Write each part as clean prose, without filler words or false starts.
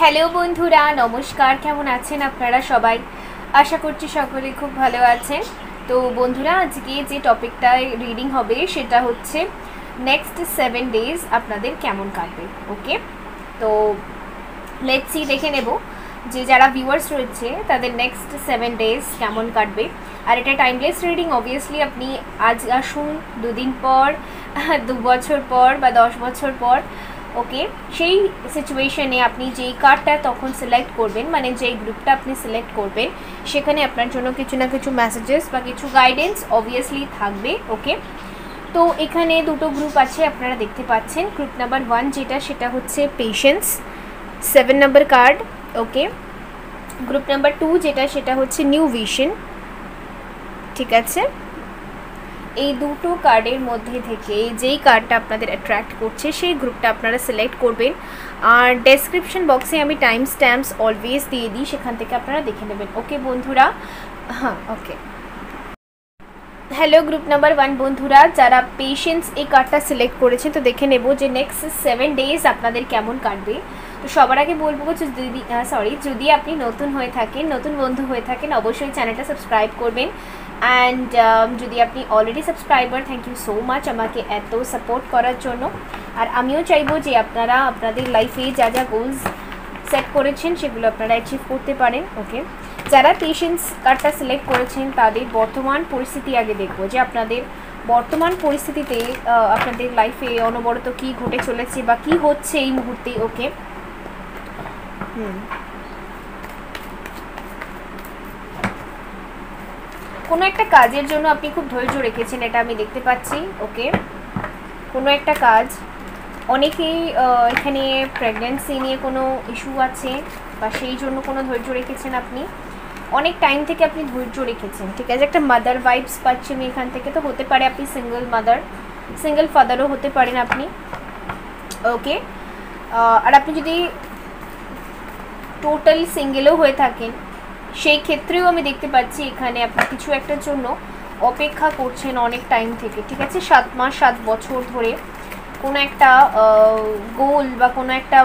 Hello বন্ধুরা, নমস্কার। কেমন আছেন আপনারা সবাই? আশা করছি সকলে খুব ভালো আছেন। তো বন্ধুরা, আজকে যে টপিকটায় রিডিং হবে সেটা হচ্ছে নেক্সট 7 ডেজ আপনাদের কেমন কাটবে। ওকে, তো লেটস সি, দেখে নেব যে যারা ভিউয়ার্স রয়েছে তাদের নেক্সট 7 ডেজ কেমন কাটবে। আর এটা টাইমলেস রিডিং, অবভিয়াসলি আপনি আজ আসুন, দুদিন পর, 2 বছর পর বা 10 বছর পর, ওকে, সেই সিচুয়েশনে আপনি যেই কার্ডটা তখন সিলেক্ট করবেন, মানে যেই গ্রুপটা আপনি সিলেক্ট করবেন, সেখানে আপনার জন্য কিছু না কিছু মেসেজেস বা কিছু গাইডেন্স অবভিয়াসলি থাকবে। ওকে, তো এখানে দুটো গ্রুপ আছে, আপনারা দেখতে পাচ্ছেন। গ্রুপ নাম্বার 1 যেটা, সেটা হচ্ছে পেশেন্স, 7 নম্বর কার্ড। ওকে, গ্রুপ নাম্বার 2 যেটা, সেটা হচ্ছে নিউ ভিশন। ঠিক আছে, এই দুটো কার্ডের মধ্যে থেকে যেই কার্ডটা আপনাদের অ্যাট্রাক্ট করছে সেই গ্রুপটা আপনারা সিলেক্ট করবেন। আর ডেসক্রিপশন বক্সে আমি টাইম স্ট্যাম্পস অলওয়েজ দিয়ে দিই, সেখান থেকে আপনারা দেখে নেবেন। ওকে বন্ধুরা, হ্যাঁ ওকে। হ্যালো গ্রুপ নাম্বার 1 বন্ধুরা, যারা পেশেন্স এই কার্ডটা সিলেক্ট করেছেন, তো দেখে নেব যে নেক্সট 7 ডেজ আপনাদের কেমন কাটবে। তো সবার আগে বলবো যদি আপনি নতুন হয়ে থাকেন, নতুন বন্ধু হয়ে থাকেন, অবশ্যই চ্যানেলটা সাবস্ক্রাইব করবেন। অ্যান্ড যদি আপনি already subscriber, thank you so much আমাকে এত সাপোর্ট করার জন্য। আর আমিও চাইবো যে আপনারা আপনাদের লাইফে যা যা গোলস সেট করেছেন সেগুলো আপনারা অ্যাচিভ করতে পারেন। ওকে, যারা পেশেন্স কার্ডটা সিলেক্ট করেছেন তাদের বর্তমান পরিস্থিতি আগে দেখবো, যে আপনাদের বর্তমান পরিস্থিতিতে আপনাদের লাইফে অনবরত কী ঘটে চলেছে বা কী হচ্ছে এই মুহূর্তে। ওকে, কোনো একটা কাজের জন্য আপনি খুব ধৈর্য রেখেছেন, এটা আমি দেখতে পাচ্ছি। ওকে, কোনো একটা কাজ, অনেকেই এখানে প্রেগন্যান্সি নিয়ে কোনো ইস্যু আছে বা সেই জন্য কোনো ধৈর্য রেখেছেন, আপনি অনেক টাইম থেকে আপনি ধৈর্য রেখেছেন। ঠিক আছে, একটা মাদার ভাইবস পাচ্ছি আমি এখান থেকে। তো হতে পারে আপনি সিঙ্গেল মাদার, সিঙ্গেল ফাদারও হতে পারেন আপনি। ওকে, আর আপনি যদি টোটাল সিঙ্গেলও হয়ে থাকেন, সেই ক্ষেত্রেও আমি দেখতে পাচ্ছি এখানে আপনি কিছু একটার জন্য অপেক্ষা করছেন অনেক টাইম থেকে। ঠিক আছে, 7 মাস 7 বছর ধরে কোনো একটা গোল বা কোনো একটা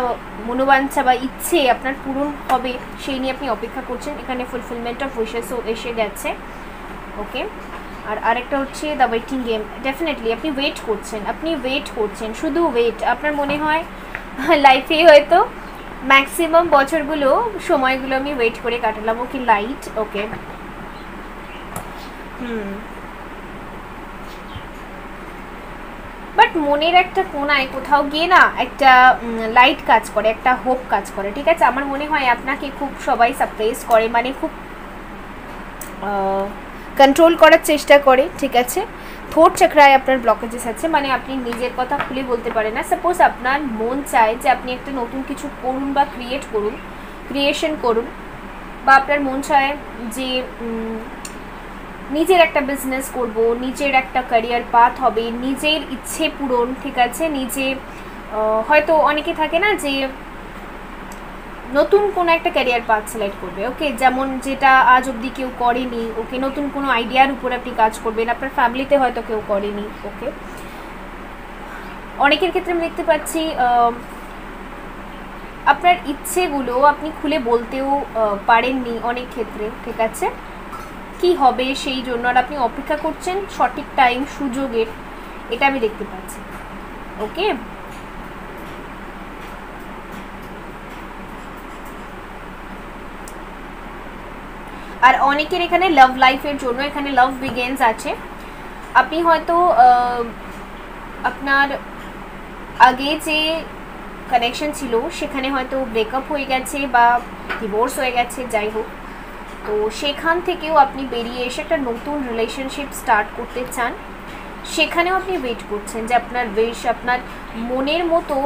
মনোবাঞ্ছা বা ইচ্ছে আপনার পূরণ হবে, সেই নিয়ে আপনি অপেক্ষা করছেন। এখানে ফুলফিলমেন্ট অফ উইশেসও এসে গেছে। ওকে, আর আরেকটা হচ্ছে দ্য ওয়েটিং গেম। ডেফিনেটলি আপনি ওয়েট করছেন, শুধু ওয়েট। আপনার মনে হয় লাইফে হয়তো ম্যাক্সিমাম বছরগুলো, সময়গুলো আমি ওয়েট করে কাটালাম। ওকে, লাইট। ওকে, বাট মনের একটা কোনায় কোথাও গিয়ে না একটা লাইট কাজ করে, একটা হোপ কাজ করে। ঠিক আছে, আমার মনে হয় আপনাকে খুব সবাই সাপ্রেস করে, মানে খুব কন্ট্রোল করার চেষ্টা করে। ঠিক আছে, থোট চক্রায় আপনার ব্লকেজেস আছে, মানে আপনি নিজের কথা খুলে বলতে পারেন না। সাপোজ আপনার মন চায় যে আপনি একটা নতুন কিছু করুন বা ক্রিয়েশন করুন, বা আপনার মন চায় যে নিজের একটা বিজনেস করব, নিজের একটা ক্যারিয়ার পাথ হবে, নিজের ইচ্ছে পূরণ। ঠিক আছে, নিজে হয়তো অনেকে থাকে না যে নতুন কোনো একটা ক্যারিয়ার পাথ সিলেক্ট করবে। ওকে, যেমন যেটা আজ অবধি কেউ করেনি। ওকে, নতুন কোনো আইডিয়ার উপর আপনি কাজ করবেন, আপনার ফ্যামিলিতে হয়তো কেউ করেনি। ওকে, অনেকের ক্ষেত্রে আমি দেখতে পাচ্ছি আপনার ইচ্ছেগুলো আপনি খুলে বলতেও পারেননি অনেক ক্ষেত্রে। ঠিক আছে, কি হবে সেই জন্য, আর আপনি অপেক্ষা করছেন সঠিক টাইম, সুযোগের, এটা আমি দেখতে পাচ্ছি। ওকে, আর অনেকের এখানে লাভ লাইফের জন্য, এখানে লাভ বিগেন্স আছে। আপনি হয়তো আপনার আগে যে কানেকশন ছিল সেখানে হয়তো ব্রেকআপ হয়ে গেছে বা ডিভোর্স হয়ে গেছে, যাই হোক, তো সেখান থেকেও আপনি বেরিয়ে এসে একটা নতুন রিলেশনশিপ স্টার্ট করতে চান। সেখানেও আপনি ওয়েট করছেন যে আপনার আপনার মনের মতো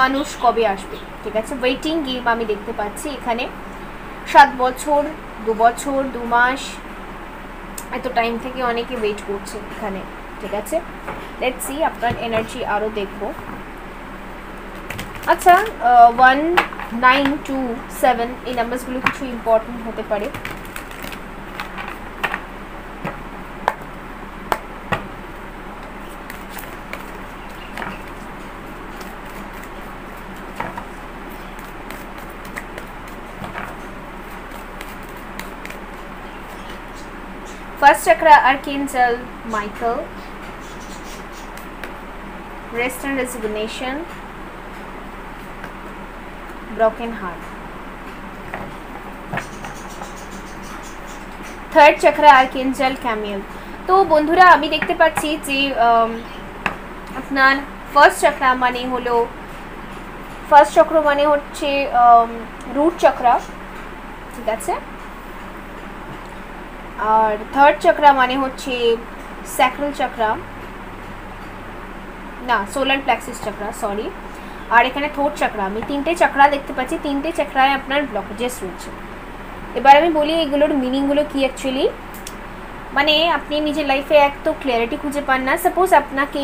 মানুষ কবে আসবে। ঠিক আছে, ওয়েটিং গেম আমি দেখতে পাচ্ছি এখানে। 7 বছর, 2 বছর, 2 মাস, এত টাইম থেকে অনেকে ওয়েট করছে এখানে। ঠিক আছে, লেটস সি, আপনার এনার্জি আরও দেখব। আচ্ছা, 1, 9, 2, 7 এই নাম্বারসগুলো কিছু ইম্পর্টেন্ট হতে পারে। First chakra, Archangel Michael. Rest and resignation. Broken heart. Third chakra, Archangel Camille. তো বন্ধুরা আমি দেখতে পাচ্ছি যে আপনার ফার্স্ট চক্র মানে হলো ফার্স্ট চক্র মানে হচ্ছে রুট চক্র, ঠিক আছে, আর থার্ড চক্র মানে হচ্ছে স্যাক্রাল চক্র, না সোলার প্লেক্সাস চক্র, সরি, আর এখানে ফোর্থ চক্র। আমি তিনটে চক্র দেখতে পাচ্ছি, তিনটে চক্রায় আপনার ব্লকেজেস রয়েছে। এবার আমি বলি এগুলোর মিনিংগুলো কি অ্যাকচুয়ালি। মানে আপনি নিজের লাইফে এক তো ক্লিয়ারিটি খুঁজে পান না, সাপোজ আপনাকে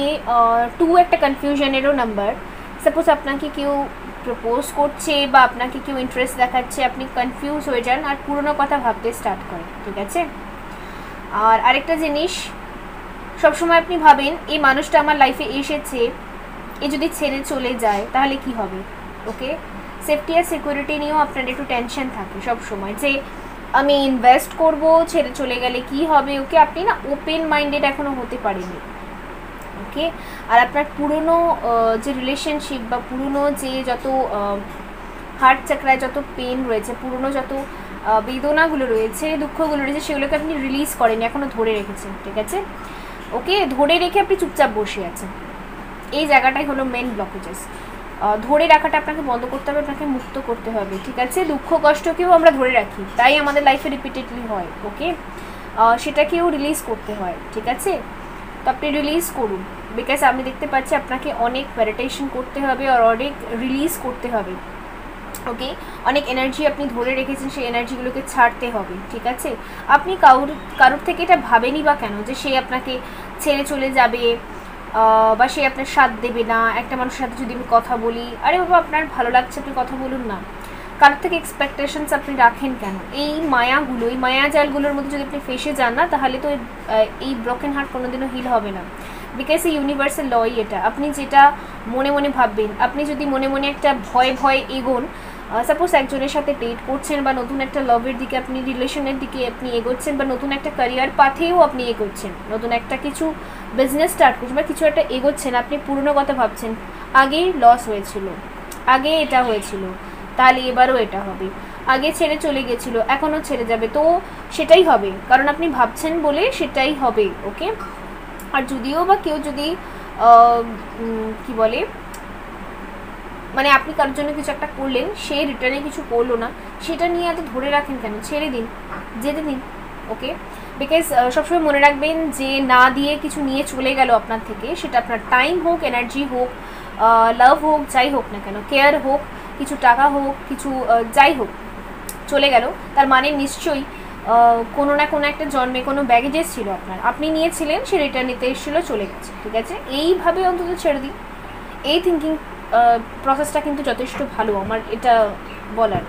টু একটা কনফিউশনেরও নাম্বার, সাপোজ আপনাকে কেউ প্রপোজ করছে বা আপনাকে কেউ ইন্টারেস্ট দেখাচ্ছে, আপনি কনফিউজ হয়ে যান আর পুরনো কথা ভাবতে স্টার্ট করেন, ঠিক আছে। আর আরেকটা জিনিস, সবসময় আপনি ভাবেন এই মানুষটা আমার লাইফে এসেছে, এ যদি ছেড়ে চলে যায় তাহলে কি হবে, ওকে। সেফটি আর সিকিউরিটি নিয়েও আপনার একটু টেনশন থাকে সব সময়, যে আমি ইনভেস্ট করব, ছেড়ে চলে গেলে কি হবে, ওকে। আপনি না ওপেন মাইন্ডেড এখনও হতে পারেনি, ওকে। আর আপনার পুরনো যে রিলেশনশিপ বা পুরনো যে যত হার্ট চাকরায় যত পেন রয়েছে, পুরনো যত বেদনাগুলো রয়েছে, দুঃখগুলো রয়েছে, সেগুলোকে আপনি রিলিজ করেন, এখনও ধরে রেখেছেন, ঠিক আছে, ওকে। ধরে রেখে আপনি চুপচাপ বসে আছেন, এই জায়গাটাই হলো মেন ব্লকেজেস। ধরে রাখাটা আপনাকে বন্ধ করতে হবে, আপনাকে মুক্ত করতে হবে, ঠিক আছে। দুঃখ কষ্টকেও আমরা ধরে রাখি, তাই আমাদের লাইফে রিপিটেডলি হয়, ওকে। সেটাকেও রিলিজ করতে হয়, ঠিক আছে। তো আপনি রিলিজ করুন, বিকজ আমি দেখতে পাচ্ছি আপনাকে অনেক মেডিটেশন করতে হবে আর অনেক রিলিজ করতে হবে, ওকে। অনেক এনার্জি আপনি ধরে রেখেছেন, সেই এনার্জিগুলোকে ছাড়তে হবে, ঠিক আছে। আপনি কারোর থেকে এটা ভাবেনি বা কেন যে সে আপনাকে ছেড়ে চলে যাবে বা সে আপনার সাথ দেবে না। একটা মানুষের সাথে যদি আমি কথা বলি, আরে বাবা আপনার ভালো লাগছে আপনি কথা বলুন না, কারোর থেকে এক্সপেকটেশনস আপনি রাখেন কেন? এই মায়াগুলো, এই মায়াজালগুলোর মধ্যে যদি আপনি ফেসে যান না, তাহলে তো এই ব্রোকেন হার্ট কোনোদিনও হিল হবে না, বিকজ এই ইউনিভার্সাল লই এটা। আপনি যেটা মনে মনে ভাববেন, আপনি যদি মনে মনে একটা ভয় এগোন, সাপোজ একজনের সাথে ডেট করছেন বা নতুন একটা লাভের দিকে আপনি রিলেশনের দিকে আপনি এগোচ্ছেন বা নতুন একটা ক্যারিয়ার পাথেও আপনি এগোচ্ছেন, নতুন একটা কিছু বিজনেস স্টার্ট করছেন বা কিছু একটা এগোচ্ছেন, আপনি পুরনো কথা ভাবছেন, আগেই লস হয়েছিল, আগে এটা হয়েছিল, তাহলে এবারও এটা হবে, আগে ছেড়ে চলে গেছিলো এখনও ছেড়ে যাবে, তো সেটাই হবে, কারণ আপনি ভাবছেন বলে সেটাই হবে, ওকে। আর যদিও বা কেউ যদি কি বলে, মানে আপনি কারোর জন্য কিছু একটা করলেন, সে রিটার্নে কিছু করলো না, সেটা নিয়ে এত ধরে রাখেন কেন? ছেড়ে দিন, যেতে দিন, ওকে। বিকজ সবসময় মনে রাখবেন যে না দিয়ে কিছু নিয়ে চলে গেল আপনার থেকে, সেটা আপনার টাইম হোক, এনার্জি হোক, লাভ হোক, যাই হোক না কেন, কেয়ার হোক, কিছু টাকা হোক, কিছু যাই হোক, চলে গেল, তার মানে নিশ্চয়ই কোনো না কোনো একটা জন্মে কোনো ব্যাগেজেস ছিল আপনার, আপনি নিয়েছিলেন, সে রিটার্ন নিতে এসেছিলো, চলে গেছে, ঠিক আছে। এইভাবে অন্তত ছেড়ে দিন, এই থিঙ্কিং প্রসেসটা কিন্তু যথেষ্ট ভালো, আমার এটা বলার।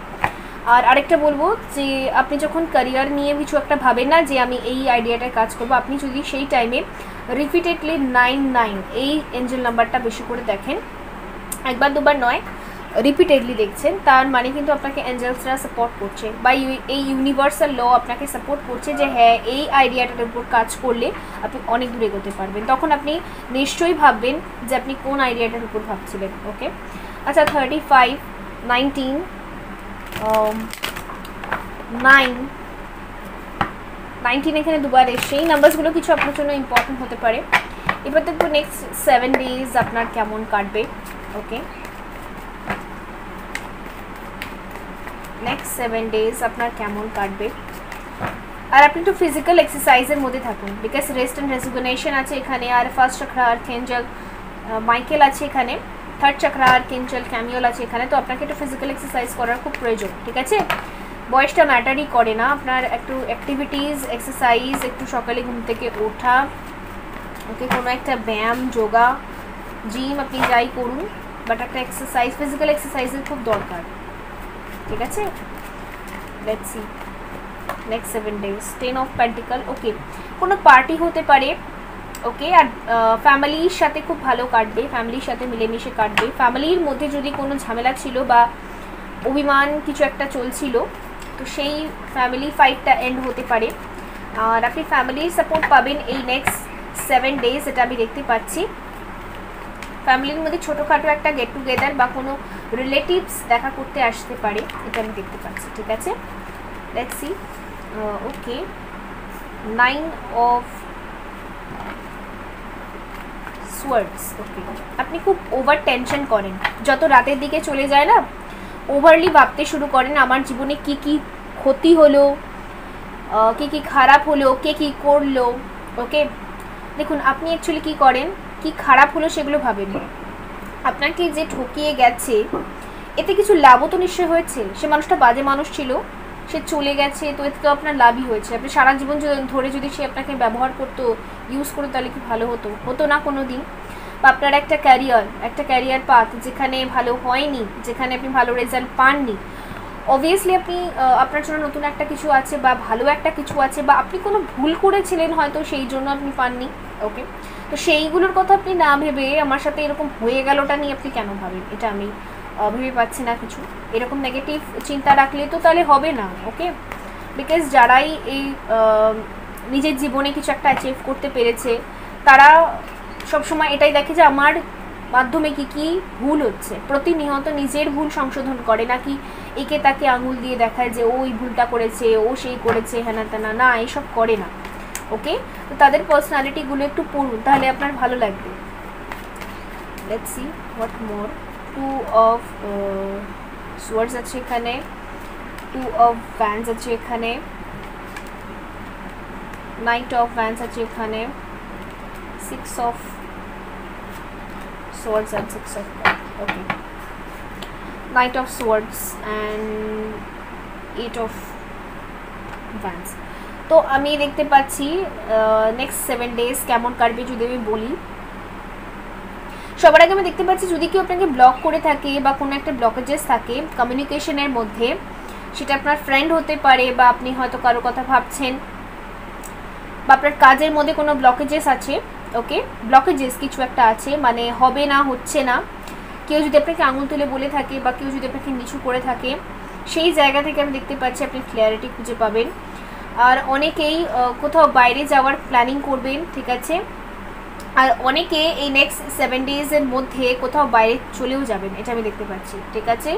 আর আরেকটা বলবো যে আপনি যখন ক্যারিয়ার নিয়ে কিছু একটা ভাবেন না যে আমি এই আইডিয়াটায় কাজ করবো, আপনি যদি সেই টাইমে রিপিটেডলি 99 এই এঞ্জেল নাম্বারটা বেশি করে দেখেন, একবার দুবার নয়, রিপিটেডলি দেখছেন, তার মানে কিন্তু আপনাকে এঞ্জেলসরা সাপোর্ট করছে বা এই ইউনিভার্সাল ল আপনাকে সাপোর্ট করছে যে হ্যাঁ এই আইডিয়াটার উপর কাজ করলে আপনি অনেক দূর এগোতে পারবেন। তখন আপনি নিশ্চয়ই ভাববেন যে আপনি কোন আইডিয়াটার উপর ভাবছিলেন, ওকে। আচ্ছা 35, 19, 19 এখানে দুবার এসে এই নাম্বারসগুলো কিছু আপনার জন্য ইম্পর্টেন্ট হতে পারে। এবার দেখবো নেক্সট 7 ডেজ আপনার কেমন কাটবে, ওকে। নেক্সট 7 ডেজ আপনার কেমন কাটবে। আর আপনি একটু ফিজিক্যাল এক্সারসাইজের মধ্যে থাকুন, বিকজ রেস্ট অ্যান্ড রেজুগনেশন আছে এখানে, আর ফার্স্ট চক্র আর্কএঞ্জেল মাইকেল আছে এখানে, থার্ড চক্র আর্কএঞ্জেল ক্যামিওল আছে এখানে, তো আপনাকে একটু ফিজিক্যাল এক্সারসাইজ করার খুব প্রয়োজন, ঠিক আছে। বয়সটা ম্যাটারই করে না, আপনার একটু অ্যাক্টিভিটিস, এক্সারসাইজ, একটু সকালে ঘুম থেকে ওঠা, ওকে, কোনো একটা ব্যায়াম, যোগা, জিম আপনি যাই করুন, বাট একটা এক্সারসাইজ, ফিজিক্যাল এক্সারসাইজের খুব দরকার, ঠিক আছে। Let's see next 7 days. 10 of pentacle, okay, কোনো পার্টি হতে পারে, ওকে। আর ফ্যামিলির সাথে খুব ভালো কাটবে, ফ্যামিলির সাথে মিলেমিশে কাটবে। ফ্যামিলির মধ্যে যদি কোনো ঝামেলা ছিল বা অভিমান কিছু একটা চলছিল, তো সেই ফ্যামিলি ফাইটটা এন্ড হতে পারে। আর আপনি ফ্যামিলির সাপোর্ট পাবেন এই নেক্সট 7 ডেজ, এটা আমি দেখতে পাচ্ছি। ফ্যামিলির মধ্যে ছোটোখাটো একটা গেট টুগেদার বা কোনো রিলেটিভস দেখা করতে আসতে পারে, এটা আমি দেখতে পাচ্ছি। ঠিক আছে, let's see. Okay, 9 of swords. Okay, আপনি খুব ওভার টেনশন করেন, যত রাতের দিকে চলে যায় না ওভারলি ভাবতে শুরু করেন আমার জীবনে কি কি ক্ষতি হলো, কি কি খারাপ হলো, কে কী করলো। ওকে, দেখুন আপনি অ্যাকচুয়ালি কী করেন, কি খারাপ হলো সেগুলো ভাবেন, আপনাকে যে ঠকিয়ে গেছে এতে কিছু লাভও তো নিশ্চয় হয়েছে। সে মানুষটা বাজে মানুষ ছিল, সে চলে গেছে, তো এতে তো আপনার লাভই হয়েছে। আপনি সারা জীবন ধরে যদি সে আপনাকে ব্যবহার করতো, ইউজ করতো, তাহলে কি ভালো হতো? হতো না কোনো দিন। বা আপনার একটা ক্যারিয়ার পাথ যেখানে ভালো হয়নি, যেখানে আপনি ভালো রেজাল্ট পাননি, অবভিয়াসলি আপনি আপনার জন্য নতুন একটা কিছু আছে বা ভালো একটা কিছু আছে, বা আপনি কোনো ভুল করেছিলেন হয়তো সেই জন্য আপনি পাননি। ওকে, তো সেইগুলোর কথা আপনি না ভেবে আমার সাথে এরকম হয়ে গেলটা নিয়ে আপনি কেন ভাবেন, এটা আমি ভেবে পাচ্ছি না কিছু। এরকম নেগেটিভ চিন্তা রাখলে তো তাহলে হবে না। ওকে, বিকজ যারাই এই নিজের জীবনে কিছু একটা অ্যাচিভ করতে পেরেছে তারা সবসময় এটাই দেখে যে আমার মাধ্যমে কি কি ভুল হচ্ছে, প্রতিনিয়ত নিজের ভুল সংশোধন করে, নাকি একে তাকে আঙুল দিয়ে দেখায় যে ও এই ভুলটা করেছে, ও সেই করেছে, হ্যানা তেনা, না এইসব করে না। ওকে, তো তাদের পার্সোনালিটিগুলো একটু পড়ুন, তাহলে আপনার ভালো লাগবে। Let's see what more. 2 of swords আছে এখানে, 2 অফ ভ্যান্স আছে এখানে, নাইট অফ ভ্যান্স আছে এখানে, 6 of swords and 6 of cups. Okay, Knight of swords and 8 of wands. তো আমি দেখতে পাচ্ছি নেক্সট 7 ডেজ কেমন কাটবে যদি আমি বলি। সবার আগে আমি দেখতে পাচ্ছি যদি কেউ আপনাকে ব্লক করে থাকে বা কোনো একটা ব্লকেজেস থাকে কমিউনিকেশনের মধ্যে, সেটা আপনার ফ্রেন্ড হতে পারে বা আপনি হয়তো কারো কথা ভাবছেন, বা আপনার কাজের মধ্যে কোনো ব্লকেজেস আছে। ওকে, ব্লকেজেস কিছু একটা আছে, মানে হবে না, হচ্ছে না। কেউ যদি আপনাকে আঙুল তুলে বলে থাকে বা কেউ যদি আপনাকে নিচু করে থাকে, সেই জায়গা থেকে আমি দেখতে পাচ্ছি আপনি ক্লিয়ারিটি খুঁজে পাবেন। আর অনেকেই কোথাও বাইরে যাওয়ার প্ল্যানিং করবেন। ঠিক আছে, আর অনেকে এই নেক্সট 7 ডেজের মধ্যে কোথাও বাইরে চলেও যাবেন, এটা আমি দেখতে পাচ্ছি। ঠিক আছে,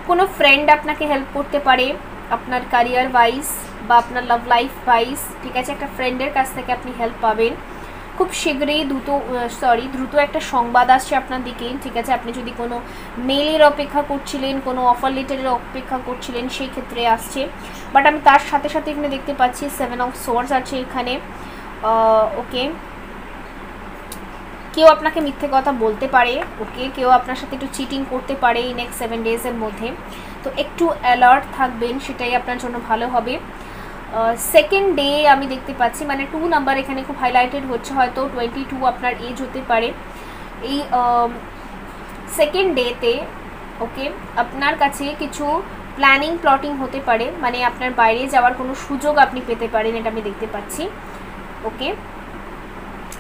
কোনো ফ্রেন্ড আপনাকে হেল্প করতে পারে আপনার ক্যারিয়ার ওয়াইজ বা আপনার লাভ লাইফ ওয়াইজ। ঠিক আছে, একটা ফ্রেন্ডের কাছ থেকে আপনি হেল্প পাবেন খুব শীঘ্রই। দ্রুত একটা সংবাদ আসছে আপনার দিকে। ঠিক আছে, আপনি যদি কোনো মেলের অপেক্ষা করছিলেন, কোনো অফার লেটারের অপেক্ষা করছিলেন, সেই ক্ষেত্রে আসছে। বাট আমি তার সাথে সাথে এখানে দেখতে পাচ্ছি 7 অফ সোয়ার্ডস আছে এখানে। ওকে, কেউ আপনাকে মিথ্যে কথা বলতে পারে। ওকে, কেউ আপনার সাথে একটু চিটিং করতে পারে এই নেক্সট 7 ডেজের মধ্যে, তো একটু অ্যালার্ট থাকবেন, সেটাই আপনার জন্য ভালো হবে। সেকেন্ড ডে আমি দেখতে পাচ্ছি, মানে 2 নাম্বার এখানে খুব হাইলাইটেড হচ্ছে, হয়তো 22 আপনার এজ হতে পারে এই সেকেন্ড ডেতে। ওকে, আপনার কাছে কিছু প্ল্যাটিং হতে পারে, মানে আপনার বাইরে যাওয়ার কোনো সুযোগ আপনি পেতে পারেন, এটা আমি দেখতে পাচ্ছি। ওকে,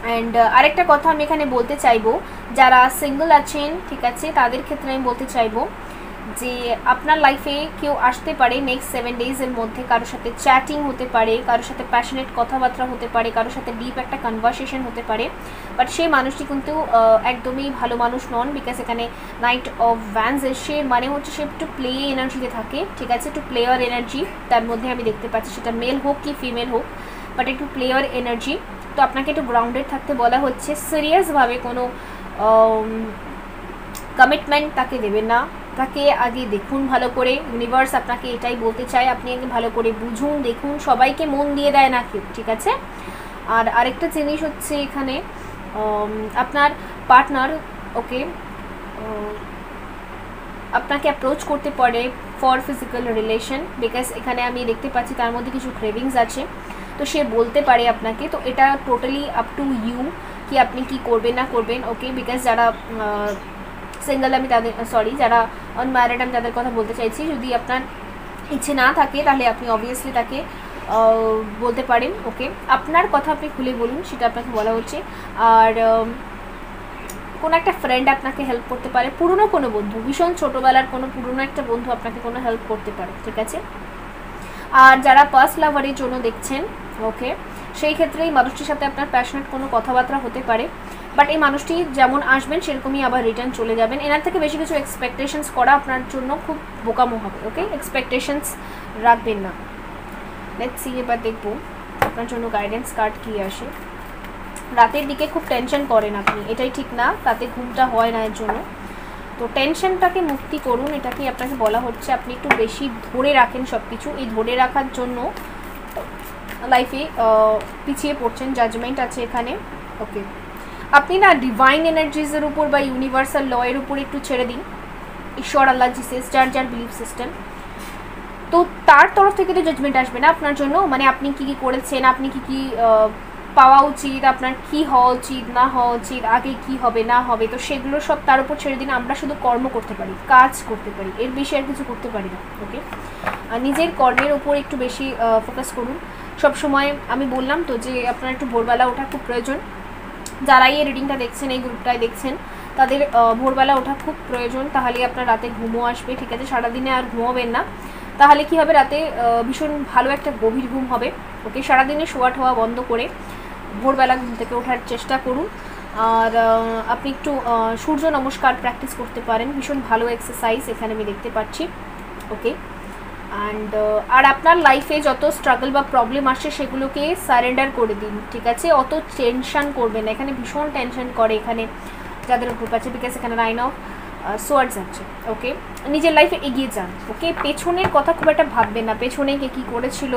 অ্যান্ড আরেকটা কথা আমি এখানে বলতে চাইবো, যারা সিঙ্গল আছেন, ঠিক আছে, তাদের ক্ষেত্রে আমি বলতে চাইবো যে আপনার লাইফে কেউ আসতে পারে নেক্সট 7 ডেজের মধ্যে। কারোর সাথে চ্যাটিং হতে পারে, কারোর সাথে প্যাশনেট কথাবার্তা হতে পারে, কারোর সাথে ডিপ একটা কনভারসেশন হতে পারে, বাট সেই মানুষটি কিন্তু একদমই ভালো মানুষ নন। বিকজ এখানে নাইট অফ ভ্যান্স এসে মানে হচ্ছে সে একটু প্লে এনার্জিতে থাকে। ঠিক আছে, একটু প্লেয়ার এনার্জি তার মধ্যে আমি দেখতে পাচ্ছি, সেটা মেল হোক কি ফিমেল হোক, বাট একটু প্লেয়ার এনার্জি। তো আপনাকে একটু গ্রাউন্ডেড থাকতে বলা হচ্ছে, সিরিয়াসভাবে কোনো কমিটমেন্ট তাকে দেবেন না, তাকে আগে দেখুন ভালো করে। ইউনিভার্স আপনাকে এটাই বলতে চায়, আপনি আগে ভালো করে বুঝুন, দেখুন। সবাইকে মন দিয়ে দেয় না কেউ। ঠিক আছে, আর আরেকটা জিনিস হচ্ছে এখানে আপনার পার্টনার, ওকে, আপনাকে অ্যাপ্রোচ করতে পারে ফর ফিজিক্যাল রিলেশন, বিকজ এখানে আমি দেখতে পাচ্ছি তার মধ্যে কিছু ক্রেভিংস আছে, তো সে বলতে পারে আপনাকে। তো এটা টোটালি আপ টু ইউ কি আপনি কি করবেন না করবেন। ওকে, বিকজ যারা সিঙ্গেল আমি তাদের যারা আনম্যারিড আমি তাদের কথা বলতে চাইছি, যদি আপনার ইচ্ছে না থাকে তাহলে আপনি অবভিয়াসলি তাকে বলতে পারেন। ওকে, আপনার কথা আপনি খুলে বলুন, সেটা আপনাকে বলা হচ্ছে। আর কোনো একটা ফ্রেন্ড আপনাকে হেল্প করতে পারে, পুরনো কোনো বন্ধু, ভীষণ ছোটোবেলার কোনো পুরনো একটা বন্ধু আপনাকে কোনো হেল্প করতে পারে। ঠিক আছে, আর যারা পাস্ট লাভারের জন্য দেখছেন, ওকে, সেই ক্ষেত্রে এই মানুষটির সাথে আপনার প্যাশনেট কোনো কথাবার্তা হতে পারে, বাট এই মানুষটি যেমন আসবেন সেরকমই আবার রিটার্ন চলে যাবেন। এনার থেকে বেশি কিছু এক্সপেকটেশনস করা আপনার জন্য খুব বোকামো হবে। ওকে, এক্সপেকটেশনস রাখবেন না। লেটস সি, এবার দেখবো আপনার জন্য গাইডেন্স কার্ড কী আসে। রাতের দিকে খুব টেনশন করেন আপনি, এটাই ঠিক না, রাতে ঘুমটা হয় না এর জন্য। তো টেনশনটাকে মুক্তি করুন, এটাকে আপনাকে বলা হচ্ছে। আপনি একটু বেশি ধরে রাখেন সব কিছু, এই ধরে রাখার জন্য লাইফে পিছিয়ে পড়ছেন, জাজমেন্ট আছে এখানে। ওকে, আপনি না ডিভাইন এনার্জিজের উপর বা ইউনিভার্সাল ল এর উপর একটু ছেড়ে দিন। ঈশ্বর, আল্লাহ, জিসাস, যার যার বিলিফ সিস্টেম, তো তার তরফ থেকে তো জাজমেন্ট আসবে না আপনার জন্য। মানে আপনি কী কী করেছেন, আপনি কী কী পাওয়া উচিত, আপনার কি হওয়া উচিত না হওয়া উচিত, আগে কি হবে না হবে, তো সেগুলো সব তার উপর ছেড়ে দিন। আমরা শুধু কর্ম করতে পারি, কাজ করতে পারি, এর বেশি আর কিছু করতে পারি না। ওকে, আর নিজের কর্মের ওপর একটু বেশি ফোকাস করুন সব সময়। আমি বললাম তো যে আপনার একটু ভোরবেলা ওঠা খুব প্রয়োজন। যারাই এই রিডিংটা দেখছেন, এই গ্রুপটায় দেখছেন, তাদের ভোরবেলা ওঠা খুব প্রয়োজন, তাহলে আপনার রাতে ঘুমও আসবে। ঠিক আছে, সারাদিনে আর ঘুমাবেন না, তাহলে কি হবে, রাতে ভীষণ ভালো একটা গভীর ঘুম হবে। ওকে, সারাদিনে শোয়া ঠোয়া বন্ধ করে ভোরবেলা ঘুম থেকে ওঠার চেষ্টা করুন। আর আপনি একটু সূর্য নমস্কার প্র্যাকটিস করতে পারেন, ভীষণ ভালো এক্সারসাইজ এখানে আমি দেখতে পাচ্ছি। ওকে, অ্যান্ড আর আপনার লাইফে যত স্ট্রাগল বা প্রবলেম আসে সেগুলোকে সারেন্ডার করে দিন। ঠিক আছে, অত টেনশন করবেন না, এখানে ভীষণ টেনশন করে এখানে যাদের গ্রুপ আছে, বিকজ এখানে 9 অফ সোয়ার্ডস আছে। ওকে, নিজের লাইফে এগিয়ে যান। ওকে, পেছনের কথা খুব একটা ভাববেন না, পেছনে কে কী করেছিল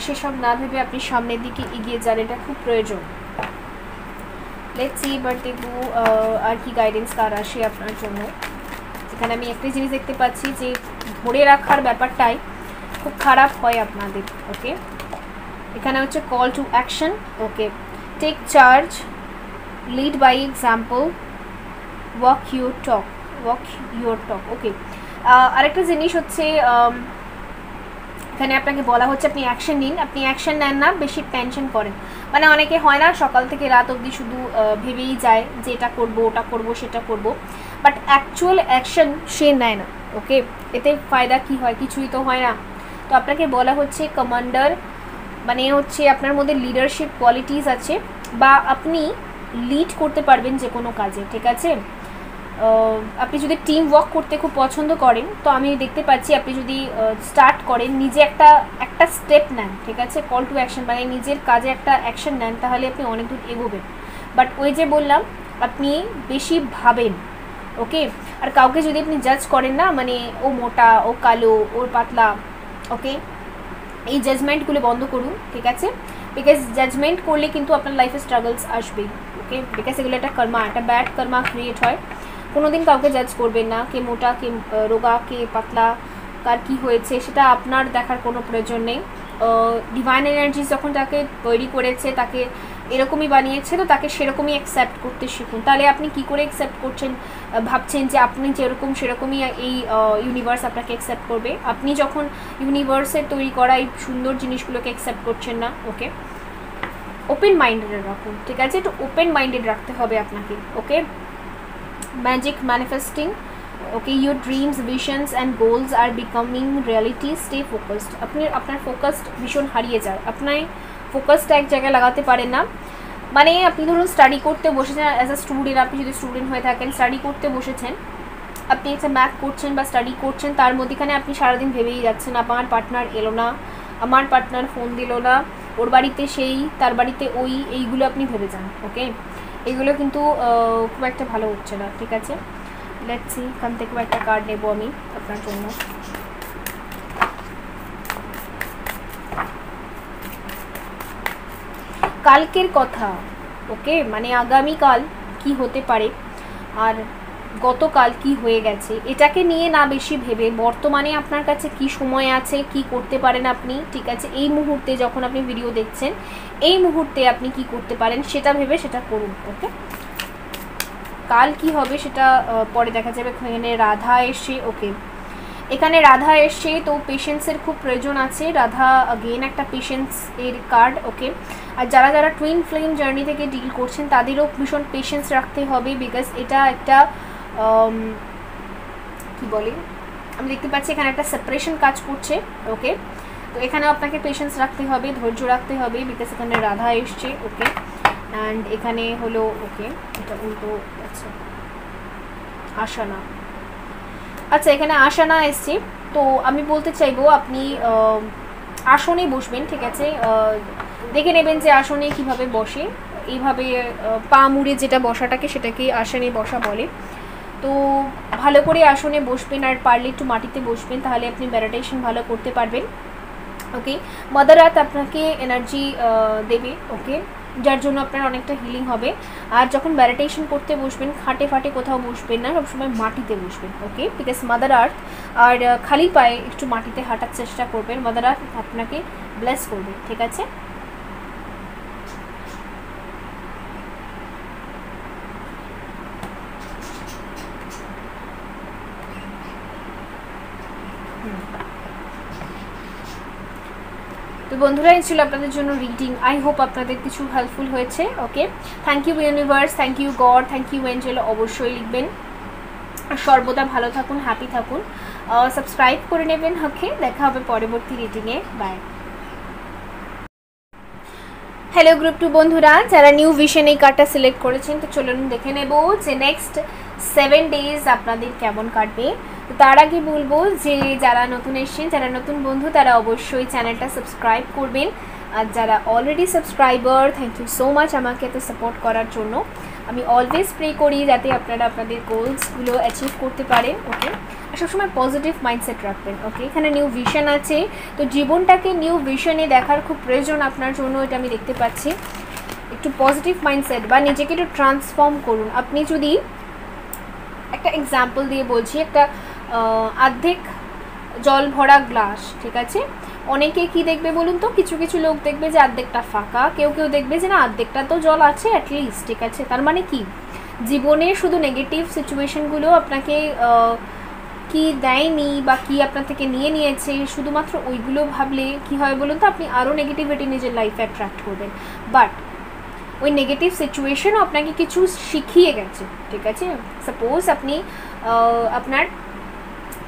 সেসব না ভেবে আপনি সামনের দিকে এগিয়ে যান, এটা খুব প্রয়োজন। লেটস সি, এবার দেখবো আর কি গাইডেন্স তার আসে আপনার জন্য। এখানে আমি একটা জিনিস দেখতে পাচ্ছি যে ধরে রাখার ব্যাপারটাই খুব খারাপ হয় আপনাদের। ওকে, এখানে হচ্ছে call to action. Okay, take charge, lead by example, walk your talk. Okay, আরেকটা জিনিস হচ্ছে এখানে আপনাকে বলা হচ্ছে আপনি অ্যাকশন নিন। আপনি অ্যাকশন নেন না, বেশি টেনশন করেন। মানে অনেকে হয় না সকাল থেকে রাত অবধি শুধু ভেবেই যায় যে এটা করবো, ওটা করবো, সেটা করবো, বাট অ্যাকচুয়াল অ্যাকশন সে নেয় না। ওকে, এতে ফায়দা কি হয়, কিছুই তো হয় না। তো আপনাকে বলা হচ্ছে কমান্ডার, মানে হচ্ছে আপনার মধ্যে লিডারশিপ কোয়ালিটিস আছে, বা আপনি লিড করতে পারবেন যে কোনো কাজে। ঠিক আছে, আপনি যদি টিম ওয়ার্ক করতে খুব পছন্দ করেন, তো আমি দেখতে পাচ্ছি আপনি যদি স্টার্ট করেন, নিজে একটা স্টেপ নেন। ঠিক আছে, কল টু অ্যাকশন, মানে নিজের কাজে একটা অ্যাকশন নেন, তাহলে আপনি অনেক দূর এগোবেন। বাট ওই যে বললাম, আপনি বেশি ভাবেন। ওকে, আর কাউকে যদি আপনি জাজ করেন না, মানে ও মোটা, ও কালো, ওর পাতলা, ওকে, এই জাজমেন্টগুলো বন্ধ করুন। ঠিক আছে, বিকজ জাজমেন্ট করলে কিন্তু আপনার লাইফে স্ট্রাগলস আসবেই। ওকে, বিকজ এগুলো একটা কর্মা, একটা ব্যাড কর্মা ক্রিয়েট হয়। কোনো দিন কাউকে জাজ করবেন না, কে মোটা, কে রোগা, কে পাতলা, কার কী হয়েছে সেটা আপনার দেখার কোনো প্রয়োজন নেই। ডিভাইন এনার্জি যখন তাকে তৈরি করেছে, তাকে এরকমই বানিয়েছে, তো তাকে সেরকমই অ্যাকসেপ্ট করতে শিখুন। তাহলে আপনি কি করে অ্যাকসেপ্ট করছেন, ভাবছেন যে আপনি যেরকম সেরকমই এই ইউনিভার্স আপনাকে অ্যাকসেপ্ট করবে। আপনি যখন ইউনিভার্সের তৈরি করা এই সুন্দর জিনিসগুলোকে অ্যাকসেপ্ট করছেন না। ওকে, ওপেন মাইন্ডেড রাখুন। ঠিক আছে, একটু ওপেন মাইন্ডেড রাখতে হবে আপনাকে। Okay, magic manifesting. Okay, your dreams, visions and goals are becoming reality. Stay focused. আপনি আপনার ফোকাসড ভীষণ হারিয়ে যায়, আপনার ফোকাসটা এক জায়গায় লাগাতে পারেন না। মানে আপনি ধরুন স্টাডি করতে বসেছেন অ্যাজ আ স্টুডেন্ট, আপনি যদি স্টুডেন্ট হয়ে থাকেন, স্টাডি করতে বসেছেন, আপনি একটা ম্যাথ করছেন বা স্টাডি করছেন, তার মধ্যেখানে আপনি সারাদিন ভেবেই যাচ্ছেন আমার পার্টনার এলো না, আমার পার্টনার ফোন দিল না, ওর বাড়িতে সেই, তার বাড়িতে ওই, এইগুলো আপনি ভেবে যান। ওকে, এইগুলো কিন্তু খুব একটা ভালো হচ্ছে না। ঠিক আছে, লেটস সি, এখান থেকেও একটা কার্ড নেব আমি আপনার জন্য। কালকের কথা। ওকে, মানে আগামীকাল কি হতে পারে আর গতকাল কি হয়ে গেছে এটাকে নিয়ে না বেশি ভেবে, বর্তমানে আপনার কাছে কি সময় আছে, কি করতে পারেন আপনি। ঠিক আছে, এই মুহূর্তে যখন আপনি ভিডিও দেখছেন, এই মুহূর্তে আপনি কি করতে পারেন সেটা ভেবে সেটা করুন। ওকে, কাল কি হবে সেটা পরে দেখা যাবে। এখানে রাধা এসছে। ওকে, এখানে রাধা এসছে, তো পেশেন্সের খুব প্রয়োজন আছে। রাধা আগেন একটা পেশেন্স এর কার্ড। ওকে, আর যারা যারা টুইন ফ্লেম জার্নি থেকে ডিল করছেন তাদেরও ভীষণ পেশেন্স রাখতে হবে, বিকজ এটা একটা কি বলে, আমি দেখতে পাচ্ছি এখানে একটা সেপারেশন কাজ করছে। ওকে, তো এখানে আপনাকে পেশেন্স রাখতে হবে, ধৈর্য রাখতে হবে, বিকজ এখানে রাধা এসছে। ওকে, অ্যান্ড এখানে হলো ওকে এটা উল্টো আচ্ছা আশানা, আচ্ছা এখানে আশানা এসছে। তো আমি বলতে চাইবো আপনি আসনে বসবেন, ঠিক আছে? দেখে নেবেন যে আসনে কিভাবে বসে, এইভাবে পা মুড়ে যেটা বসাটাকে সেটাকে আসনে বসা বলে। তো ভালো করে আসনে বসবেন, আর পারলে একটু মাটিতে বসবেন, তাহলে আপনি মেডিটেশন ভালো করতে পারবেন। ওকে, মাদার আর্থ আপনাকে এনার্জি দেবে, ওকে, যার জন্য আপনার অনেকটা হিলিং হবে। আর যখন মেডিটেশন করতে বসবেন খাটে ফাটে কোথাও বসবেন না, সবসময় মাটিতে বসবেন। ওকে, বিকজ মাদার আর্থ, আর খালি পায়ে একটু মাটিতে হাঁটার চেষ্টা করবেন, মাদার আর্থ আপনাকে ব্লেস করবে, ঠিক আছে? তো বন্ধুরা, এই ছিল আপনাদের জন্য রিডিং। আই হোপ আপনাদের কিছু হেল্পফুল হয়েছে। Okay, thank you universe, thank you God, thank you angel. অবশ্যই লিখবেন। সর্বদা ভালো থাকুন, হ্যাপি থাকুন, সাবস্ক্রাইব করে নেবেন। ওকে, দেখা হবে পরবর্তী রিডিংয়ে। বাই। হ্যালো গ্রুপ 2 বন্ধুরা, যারা নিউ ভিশন এই কার্ডটা সিলেক্ট করেছেন, তো চলুন দেখে নেব যে নেক্সট 7 ডেজ আপনাদের কেমন কাটবে। তো তার আগে বলবো যে যারা নতুন এসেছেন, যারা নতুন বন্ধু, তারা অবশ্যই চ্যানেলটা সাবস্ক্রাইব করবেন। আর যারা already subscriber, thank you so much আমাকে এত সাপোর্ট করার জন্য। আমি অলওয়েজ প্রে করি যাতে আপনারা আপনাদের গোলসগুলো অ্যাচিভ করতে পারেন। ওকে, আর সবসময় পজিটিভ মাইন্ডসেট রাখবেন। ওকে, এখানে নিউ ভিশন আছে, তো জীবনটাকে নিউ ভিশনে দেখার খুব প্রয়োজন আপনার জন্য, এটা আমি দেখতে পাচ্ছি। একটু পজিটিভ মাইন্ডসেট বা নিজেকে একটু ট্রান্সফর্ম করুন। আপনি যদি একটা এক্সাম্পল দিয়ে বলছি, একটা অর্ধেক জল ভরা গ্লাস, ঠিক আছে? অনেকে কি দেখবে বলুন তো, কিছু কিছু লোক দেখবে যে অর্ধেকটা ফাঁকা, কেউ কেউ দেখবে যে না অর্ধেকটা তো জল আছে অ্যাটলিস্ট, ঠিক আছে? তার মানে কি, জীবনে শুধু নেগেটিভ সিচুয়েশনগুলো আপনাকে কি দেয়নি বা কি আপনার থেকে নিয়ে নিয়েছে, শুধুমাত্র ওইগুলো ভাবলে কি হয় বলুন তো, আপনি আরও নেগেটিভিটি নিজের লাইফে অ্যাট্রাক্ট করবেন। বাট ওই নেগেটিভ সিচুয়েশনও আপনাকে কিছু শিখিয়ে গেছে, ঠিক আছে? সাপোজ আপনি আপনার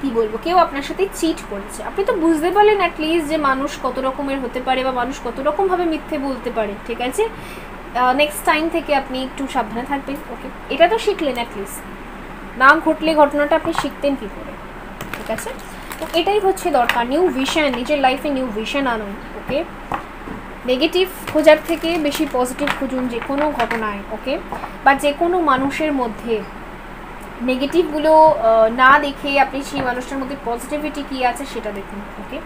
কি বলবো, কেউ আপনার সাথে চিট করেছে, আপনি তো বুঝতে পারলেন অ্যাটলিস্ট যে মানুষ কত রকমের হতে পারে বা মানুষ কত রকমভাবে মিথ্যে বলতে পারে, ঠিক আছে? নেক্সট টাইম থেকে আপনি একটু সাবধানে থাকবেন। ওকে, এটা তো শিখলেন, অ্যাটলিস্ট না ঘটলে ঘটনাটা আপনি শিখতেন কী করে, ঠিক আছে? তো এটাই হচ্ছে দরকার, নিউ ভিশন, নিজের লাইফে নিউ ভিশন আনুন। ওকে, নেগেটিভ খোঁজার থেকে বেশি পজিটিভ খুঁজুন যে কোনো ঘটনায়। ওকে, বা যে কোনো মানুষের মধ্যে নেগেটিভগুলো না দেখে আপনি সেই মানুষটার মধ্যে পজিটিভিটি কী আছে সেটা দেখুন। ওকে,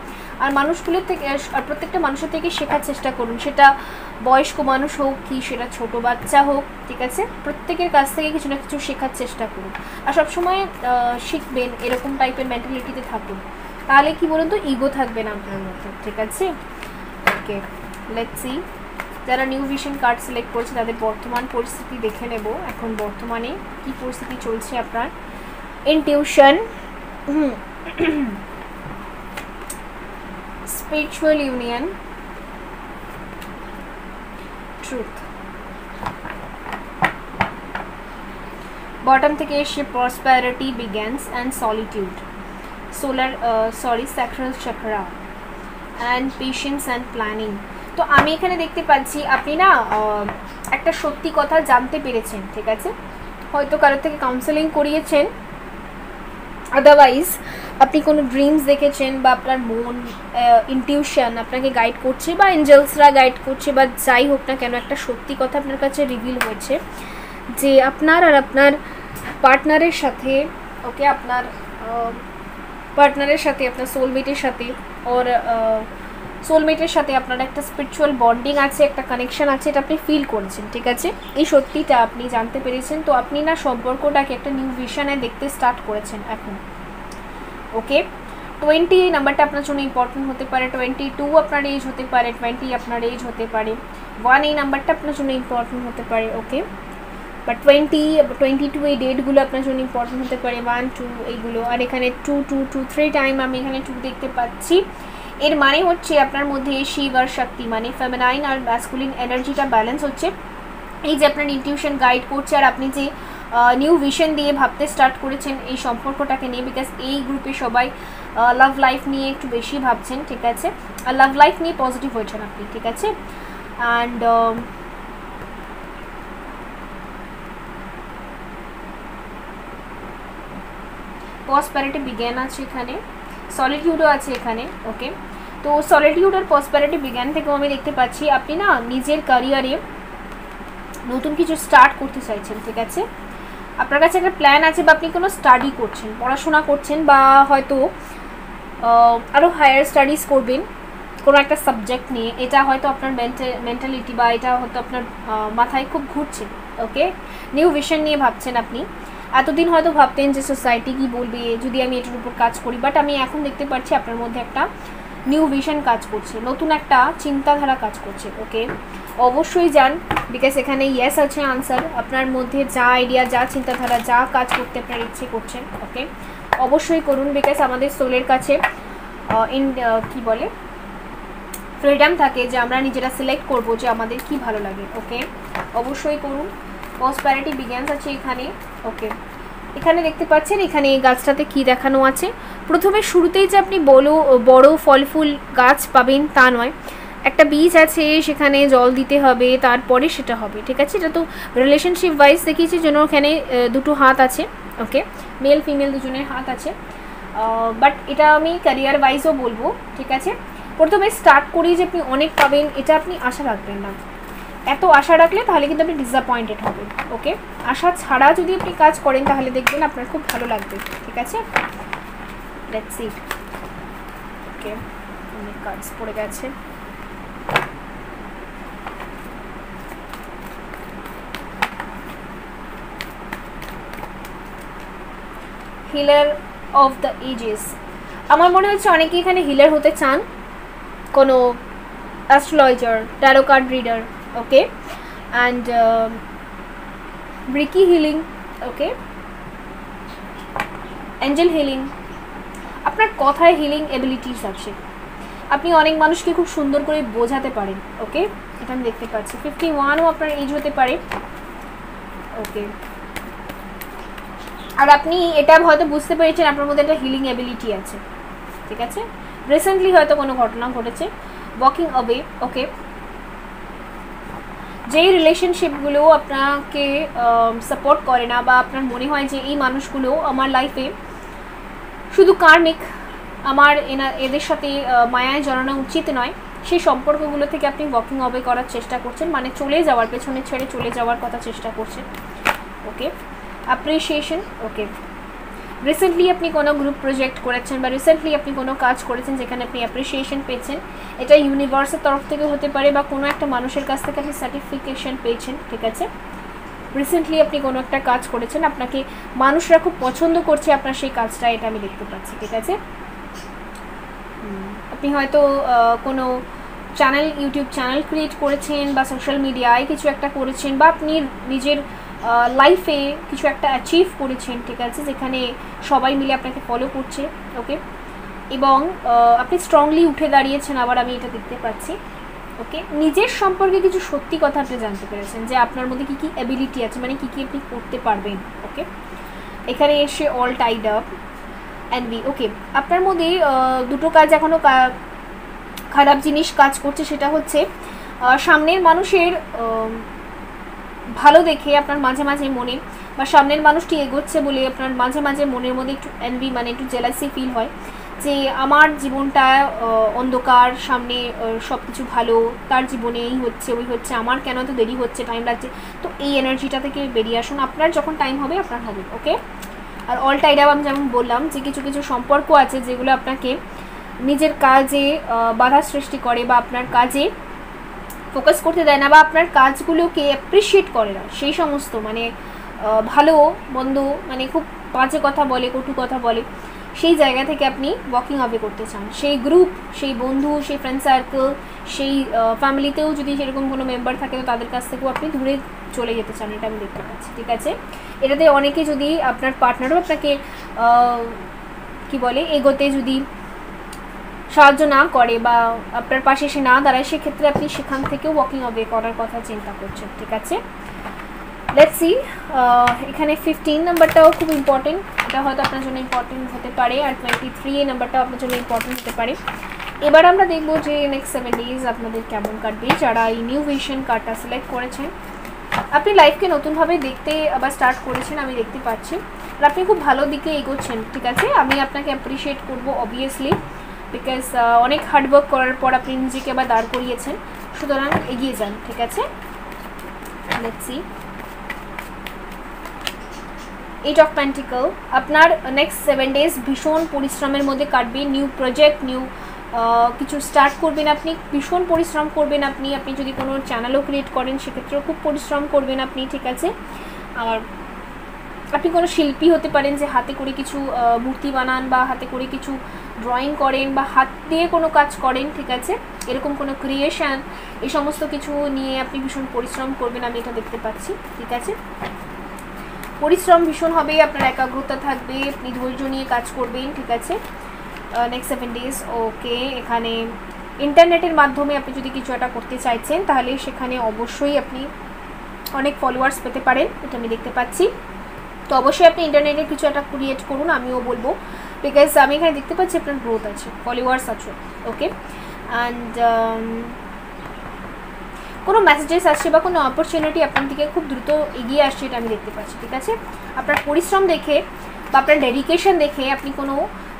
আর মানুষগুলোর থেকে, আর প্রত্যেকটা মানুষের থেকে শেখার চেষ্টা করুন, সেটা বয়স্ক মানুষ হোক কি সেটা ছোট বাচ্চা হোক, ঠিক আছে? প্রত্যেকের কাছ থেকে কিছু না কিছু শেখার চেষ্টা করুন, আর সবসময় শিখবেন, এরকম টাইপের মেন্টালিটিতে থাকুন, তাহলে কি বলুন তো, ইগো থাকবে না আপনার মধ্যে, ঠিক আছে? ওকে, লেটস সি যারা নিউ ভিশন কার্ড সিলেক্ট করেছে তাদের বর্তমান পরিস্থিতি দেখে নেব। এখন বর্তমানে কি পরিস্থিতি চলছে আপনার। Intuition, spiritual union, truth. Bottom থেকে এসে prosperity begins and solitude, sacral chakra and patience and planning. তো আমি এখানে দেখতে পাচ্ছি আপনি না একটা সত্যি কথা জানতে পেরেছেন, ঠিক আছে? হয়তো কারোর থেকে কাউন্সেলিং করিয়েছেন, আদারওয়াইজ আপনি কোনো ড্রিমস দেখেছেন, বা আপনার মন ইনটিউশন আপনাকে গাইড করছে, বা এঞ্জেলসরা গাইড করছে, বা যাই হোক না কেন, একটা সত্যি কথা আপনার কাছে রিভিল হয়েছে যে আপনার আর আপনার পার্টনারের সাথে, ওকে, আপনার পার্টনারের সাথে, আপনার সোলমেটের সাথে, ওর সোলমেটের সাথে আপনার একটা স্পিরিচুয়াল বন্ডিং আছে, একটা কানেকশন আছে, এটা আপনি ফিল করেছেন, ঠিক আছে? এই সত্যিটা আপনি জানতে পেরেছেন, তো আপনি না সম্পর্কটাকে একটা নিউ ভিশনে দেখতে স্টার্ট করেছেন এখন। ওকে, 20 এই নাম্বারটা আপনার জন্য ইম্পর্টেন্ট হতে পারে, 22 আপনার এজ হতে পারে, 20 আপনার এজ হতে পারে, 1 এই নাম্বারটা আপনার জন্য ইম্পর্টেন্ট হতে পারে। ওকে, বা 20, 22 এই ডেটগুলো আপনার জন্য ইম্পর্টেন্ট হতে পারে, 1, 2 এইগুলো। আর এখানে 2, 2, 2, 3 টাইম আমি এখানে 2 দেখতে পাচ্ছি। এর মানে হচ্ছে আপনার মধ্যে শিব আর শক্তি, মানে ফেমিনাইন আর ম্যাসকুলিন এনার্জিটা ব্যালেন্স হচ্ছে। এই যে আপনার ইনটিউশন গাইড করছে, আর আপনি যে নিউ ভিশন দিয়ে ভাবতে স্টার্ট করেছেন এই সম্পর্কটাকে নিয়ে, বিকজ এই গ্রুপে সবাই লাভ লাইফ নিয়ে একটু বেশি ভাবছেন, ঠিক আছে, আর লাভ লাইফ নিয়ে পজিটিভ হয়েছেন আপনি, ঠিক আছে। অ্যান্ড প্রসপ্যারিটি বিজ্ঞান আছে এখানে, সলিটিউডও আছে এখানে, ওকে। তো সলিটিউড আর প্রসপ্যারিটি বিজ্ঞান থেকেও আমি দেখতে পাচ্ছি আপনি না নিজের ক্যারিয়ারে নতুন কিছু স্টার্ট করতে চাইছেন, ঠিক আছে। আপনার কাছে একটা প্ল্যান আছে বা আপনি কোনো স্টাডি করছেন, পড়াশোনা করছেন, বা হয়তো আরও হায়ার স্টাডিজ করবেন কোনো একটা সাবজেক্ট নিয়ে, এটা হয়তো আপনার মেন্টালিটি বা এটা হয়তো আপনার মাথায় খুব ঘুরছে, ওকে। নিউ ভিশন নিয়ে ভাবছেন আপনি। এতদিন হয়তো ভাবতেন যে সোসাইটি কী বলবে যদি আমি এটার উপর কাজ করি, বাট আমি এখন দেখতে পাচ্ছি আপনার মধ্যে একটা নিউ ভিশন কাজ করছে, নতুন একটা চিন্তাধারা কাজ করছে, ওকে। অবশ্যই যান, বিকজ এখানে ইয়েস আছে আনসার। আপনার মধ্যে যা আইডিয়া, যা চিন্তাধারা, যা কাজ করতে আপনার ইচ্ছে করছেন, ওকে, অবশ্যই করুন। বিকজ আমাদের সোলের কাছে কি বলে ফ্রিডম থাকে যে আমরা নিজেরা সিলেক্ট করব যে আমাদের কি ভালো লাগে, ওকে, অবশ্যই করুন। প্রসপ্যারিটি বিজ্ঞান আছে এখানে, ওকে। এখানে দেখতে পাচ্ছেন এখানে এই গাছটাতে কি দেখানো আছে। প্রথমে শুরুতেই যে আপনি বড় ফল ফুল গাছ পাবেন তা নয়, একটা বীজ আছে, সেখানে জল দিতে হবে, তারপরে সেটা হবে, ঠিক আছে। এটা তো রিলেশনশিপ ওয়াইজ দেখিয়েছি যেন ওখানে দুটো হাত আছে, ওকে, মেল ফিমেল দুজনের হাত আছে, বাট এটা আমি ক্যারিয়ার ওয়াইজও বলবো, ঠিক আছে। প্রথমে স্টার্ট করি যে আপনি অনেক পাবেন, এটা আপনি আশা রাখবেন না। এত আশা রাখলে তাহলে কিন্তু আপনি ডিসঅ্যাপয়েন্টেড হবেন, ওকে। আশা ছাড়া যদি আপনি কাজ করেন তাহলে দেখবেন আপনার খুব ভালো লাগবে, ঠিক আছে। লেটস সি, ওকে, অনেক কাজ পড়ে গেছে। হিলার অফ দ্য এজেস, আমার মনে হচ্ছে অনেকে এখানে হিলার হতে চান, কোনো astrologer, taro card reader, okay, and Ricky healing, okay, Angel healing. আপনার কথায় হিলিং এবিলিটিস আছে, আপনি অনেক মানুষকে খুব সুন্দর করে বোঝাতে পারেন, ওকে, এটা আমি দেখতে পাচ্ছি। 51ও আপনার এজ হতে পারে, ওকে। আর আপনি এটা হয়তো বুঝতে পেরেছেন আপনার মধ্যে একটা হিলিং এবিলিটি আছে, ঠিক আছে। রিসেন্টলি হয়তো কোনো ঘটনা ঘটেছে, ওয়াকিং অ্যাওয়ে, ওকে। যেই রিলেশনশিপগুলো আপনাকে সাপোর্ট করে না বা আপনার মনে হয় যে এই মানুষগুলো আমার লাইফে শুধু কার্মিক, আমার এদের সাথে মায়ায় জড়ানো উচিত নয়, সেই সম্পর্কগুলো থেকে আপনি ওয়াকিং অ্যাওয়ে করার চেষ্টা করছেন, মানে চলে যাওয়ার, পেছনে ছেড়ে চলে যাওয়ার কথা চেষ্টা করছেন, ওকে। অ্যাপ্রিসিয়েশন, ওকে। রিসেন্টলি আপনি কোনো গ্রুপ প্রজেক্ট করেছেন বা রিসেন্টলি আপনি কোনো কাজ করেছেন যেখানে আপনি অ্যাপ্রিসিয়েশন পেয়েছেন, এটা ইউনিভার্সের তরফ থেকে হতে পারে বা কোনো একটা মানুষের কাছ থেকে আপনি সার্টিফিকেশন পেয়েছেন, ঠিক আছে। রিসেন্টলি আপনি কোনো একটা কাজ করেছেন, আপনাকে মানুষরা খুব পছন্দ করছে আপনার সেই কাজটা, এটা আমি দেখতে পাচ্ছি, ঠিক আছে। আপনি হয়তো কোনো চ্যানেল, ইউটিউব চ্যানেল ক্রিয়েট করেছেন বা সোশ্যাল মিডিয়ায় কিছু একটা করেছেন বা আপনি নিজের লাইফে কিছু একটা অ্যাচিভ করেছেন, ঠিক আছে, যেখানে সবাই মিলে আপনাকে ফলো করছে, ওকে, এবং আপনি স্ট্রংলি উঠে দাঁড়িয়েছেন, আবার আমি এটা দেখতে পাচ্ছি, ওকে। নিজের সম্পর্কে কিছু সত্যি কথা আপনি জানতে পেরেছেন যে আপনার মধ্যে কী কী অ্যাবিলিটি আছে, মানে কী কী আপনি করতে পারবেন, ওকে। এখানে এসে all tied up and be, okay. আপনার মধ্যে দুটো কাজ এখনও খারাপ জিনিস কাজ করছে, সেটা হচ্ছে সামনের মানুষের ভালো দেখে আপনার মাঝে মাঝে মনে, বা সামনের মানুষটি এগোচ্ছে বলে আপনার মাঝে মাঝে মনের মধ্যে একটু এনভি, মানে একটু জেলাসি ফিল হয় যে আমার জীবনটা অন্ধকার, সামনে সব কিছু ভালো, তার জীবনে এই হচ্ছে ওই হচ্ছে, আমার কেন তো দেরি হচ্ছে, টাইম লাগছে। তো এই এনার্জিটা থেকে বেরিয়ে আসুন, আপনার যখন টাইম হবে আপনার হবে, ওকে। আর অল টাইড আপ আমি যেমন বললাম যে কিছু কিছু সম্পর্ক আছে যেগুলো আপনাকে নিজের কাজে বাধা সৃষ্টি করে বা আপনার কাজে ফোকাস করতে দেয় না বা আপনার কাজগুলোকে অ্যাপ্রিসিয়েট করে না, সেই সমস্ত মানে ভালো মন্দ মানে খুব বাজে কথা বলে, কটু কথা বলে, সেই জায়গা থেকে আপনি ওয়াকিং অ্যাওয়ে করতে চান। সেই গ্রুপ, সেই বন্ধু, সেই ফ্রেন্ড সার্কেল, সেই ফ্যামিলিতেও যদি সেরকম কোনো মেম্বার থাকে তো তাদের কাছ থেকেও আপনি দূরে চলে যেতে চান, এটা আমি দেখতে পাচ্ছি, ঠিক আছে। এটাতে অনেকে যদি আপনার পার্টনারও আপনাকে কি বলে এগোতে যদি সাহায্য না করে বা আপনার পাশে এসে না দাঁড়ায়, সেক্ষেত্রে আপনি সেখান থেকেও ওয়াকিং অ্যাওয়ে করার কথা চিন্তা করছেন, ঠিক আছে। Let's C. এখানে 15 নাম্বারটাও খুব ইম্পর্টেন্ট, এটা হয়তো আপনার জন্য ইম্পর্টেন্ট হতে পারে, আর 23 এই নাম্বারটাও আপনার জন্য ইম্পর্টেন্ট হতে পারে। এবার আমরা দেখব যে নেক্সট 7 ডেজ আপনাদের কেমন কাটবে। যারা এই নিউ ভিশন কার্ডটা সিলেক্ট করেছেন, আপনি লাইফকে নতুনভাবে দেখতে আবার স্টার্ট করেছেন, আমি দেখতে পাচ্ছি, আর আপনি খুব ভালো দিকে এগোচ্ছেন, ঠিক আছে। আমি আপনাকে অ্যাপ্রিসিয়েট করবো অবভিয়াসলি, বিকজ অনেক হার্ডওয়ার্ক করার পর আপনি নিজেকে আবার দাঁড় করিয়েছেন, সুতরাং এগিয়ে যান, ঠিক আছে। Let's C. 8 অফ পেন্টিকল, আপনার নেক্সট 7 ডেজ ভীষণ পরিশ্রমের মধ্যে কাটবে। নিউ প্রজেক্ট, নিউ কিছু স্টার্ট করবেন, আপনি ভীষণ পরিশ্রম করবেন। আপনি যদি কোনো চ্যানেলও ক্রিয়েট করেন সেক্ষেত্রেও খুব পরিশ্রম করবেন আপনি, ঠিক আছে। আর আপনি কোনো শিল্পী হতে পারেন যে হাতে করে কিছু মূর্তি বানান, বা হাতে করে কিছু ড্রয়িং করেন, বা হাত দিয়ে কোনো কাজ করেন, ঠিক আছে। এরকম কোনো ক্রিয়েশন, এই সমস্ত কিছু নিয়ে আপনি ভীষণ পরিশ্রম করবেন, আমি এটা দেখতে পাচ্ছি, ঠিক আছে। পরিশ্রম ভীষণ হবে, আপনার একাগ্রতা থাকবে, আপনি ধৈর্য নিয়ে কাজ করবেন, ঠিক আছে। নেক্সট 7 ডেজ, ওকে। এখানে ইন্টারনেটের মাধ্যমে আপনি যদি কিছু একটা করতে চাইছেন, তাহলে সেখানে অবশ্যই আপনি অনেক ফলোয়ার্স পেতে পারেন, এটা আমি দেখতে পাচ্ছি। তো অবশ্যই আপনি ইন্টারনেটে কিছু একটা ক্রিয়েট করুন, আমিও বলবো, বিকজ আমি এখানে দেখতে পাচ্ছি আপনার গ্রোথ আছে, ফলোয়ার্স আছে, ওকে। অ্যান্ড কোনো মেসেজেস আসছে বা কোনো অপরচুনিটি আপনার দিকে খুব দ্রুত এগিয়ে আসছে, এটা আমি দেখতে পাচ্ছি, ঠিক আছে। আপনার পরিশ্রম দেখে বা আপনার ডেডিকেশন দেখে আপনি কোনো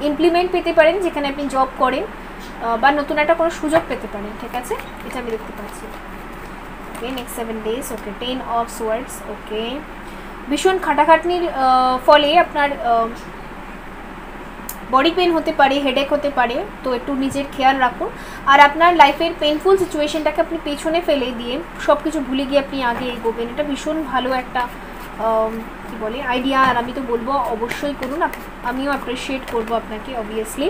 ইমপ্লিমেন্ট পেতে পারেন, যেখানে আপনি জব করেন, বা নতুন একটা কোনো সুযোগ পেতে পারেন, ঠিক আছে, এটা আমি দেখতে পাচ্ছি, okay. Next 7 days, okay. 10 of swords, okay. ভীষণ খাটাখাটনির ফলে আপনার বডি পেন হতে পারে, হেডেক হতে পারে, তো একটু নিজের খেয়াল রাখুন। আর আপনার লাইফের পেনফুল সিচুয়েশনটাকে আপনি পেছনে ফেলে দিয়ে সব কিছু ভুলে গিয়ে আপনি আগে এগোবেন, এটা ভীষণ ভালো একটা কী বলে আইডিয়া, আর আমি তো বলবো অবশ্যই করুন, আমিও অ্যাপ্রিসিয়েট করবো আপনাকে অবভিয়াসলি,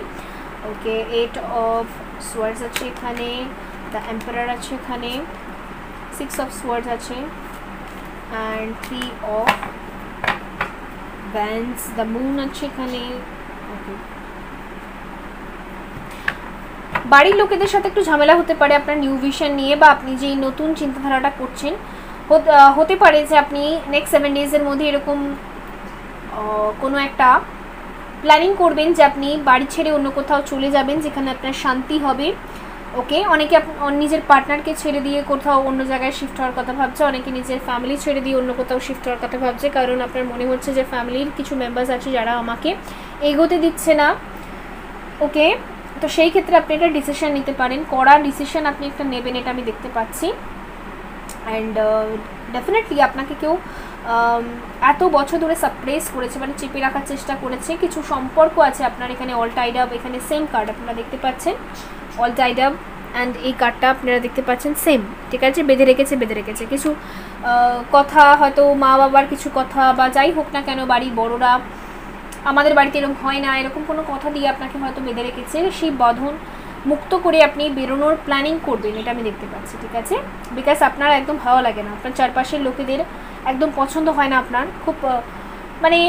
ওকে। 8 অফ সোয়ার্ডস আছে এখানে, দ্য এম্পারার আছে এখানে, 6 অফ সোয়ার্ডস আছে, and 3 of bands, the moon আছে এখানে, ওকে। বাড়ির লোকেদের সাথে একটু ঝামেলা হতে পারে আপনার নিউ ভিশন নিয়ে, বা আপনি যেই নতুন চিন্তাধারাটা করছেন, হতে পারে যে আপনি নেক্সট 7 ডেজের মধ্যে এরকম কোনো একটা প্ল্যানিং করবেন যে আপনি বাড়ি ছেড়ে অন্য কোথাও চলে যাবেন, যেখানে আপনার শান্তি হবে, ওকে। অনেকে নিজের পার্টনারকে ছেড়ে দিয়ে কোথাও অন্য জায়গায় শিফট হওয়ার কথা ভাবছে, অনেকে নিজের ফ্যামিলি ছেড়ে দিয়ে অন্য কোথাও শিফট হওয়ার কথা ভাবছে, কারণ আপনার মনে হচ্ছে যে ফ্যামিলির কিছু মেম্বার্স আছে যারা আমাকে এগোতে দিচ্ছে না, ওকে। তো সেই ক্ষেত্রে আপনি একটা ডিসিশন নিতে পারেন, কড়া ডিসিশন আপনি একটা নেবেন, এটা আমি দেখতে পাচ্ছি। অ্যান্ড ডেফিনেটলি আপনাকে কেউ এত বছর ধরে সাপ্রেস করেছে, মানে চেপে রাখার চেষ্টা করেছে, কিছু সম্পর্ক আছে আপনার এখানে। অল টাইড আপ, এখানে সেম কার্ড আপনারা দেখতে পাচ্ছেন, অল টাইড আপ, অ্যান্ড এই কার্ডটা আপনারা দেখতে পাচ্ছেন সেম, ঠিক আছে। বেঁধে রেখেছে কিছু কথা, হয়তো মা বাবার কিছু কথা, বা যাই হোক না কেন, বাড়ির বড়রা, আমাদের বাড়িতে এরকম হয় না, এরকম কোনো কথা দিয়ে আপনাকে হয়তো বেঁধে রেখেছে, সেই বন্ধন মুক্ত করে আপনি বেরোনোর প্ল্যানিং করবেন, এটা আমি দেখতে পাচ্ছি, ঠিক আছে। বিকজ আপনার একদম ভালো লাগে না, আপনার চারপাশের লোকেদের একদম পছন্দ হয় না, আপনার খুব মানে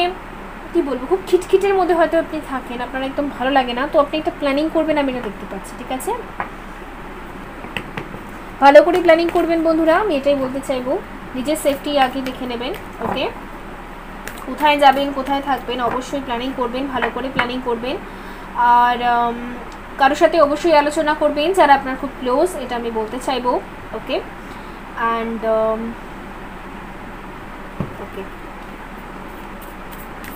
কী বলবো, খুব খিটখিটের মধ্যে হয়তো আপনি থাকেন, আপনার একদম ভালো লাগে না, তো আপনি একটা প্ল্যানিং করবেন, আমি এটা দেখতে পাচ্ছি, ঠিক আছে। ভালো করে প্ল্যানিং করবেন বন্ধুরা, আমি এটাই বলতে চাইবো, নিজের সেফটি আগে দেখে নেবেন, ওকে। কোথায় যাবেন, কোথায় থাকবেন, অবশ্যই প্ল্যানিং করবেন, ভালো করে প্ল্যানিং করবেন। আর কারোর সাথে অবশ্যই আলোচনা করবেন যারা আপনার খুব ক্লোজ, এটা আমি বলতে চাইবো, ওকে। অ্যান্ড ওকে,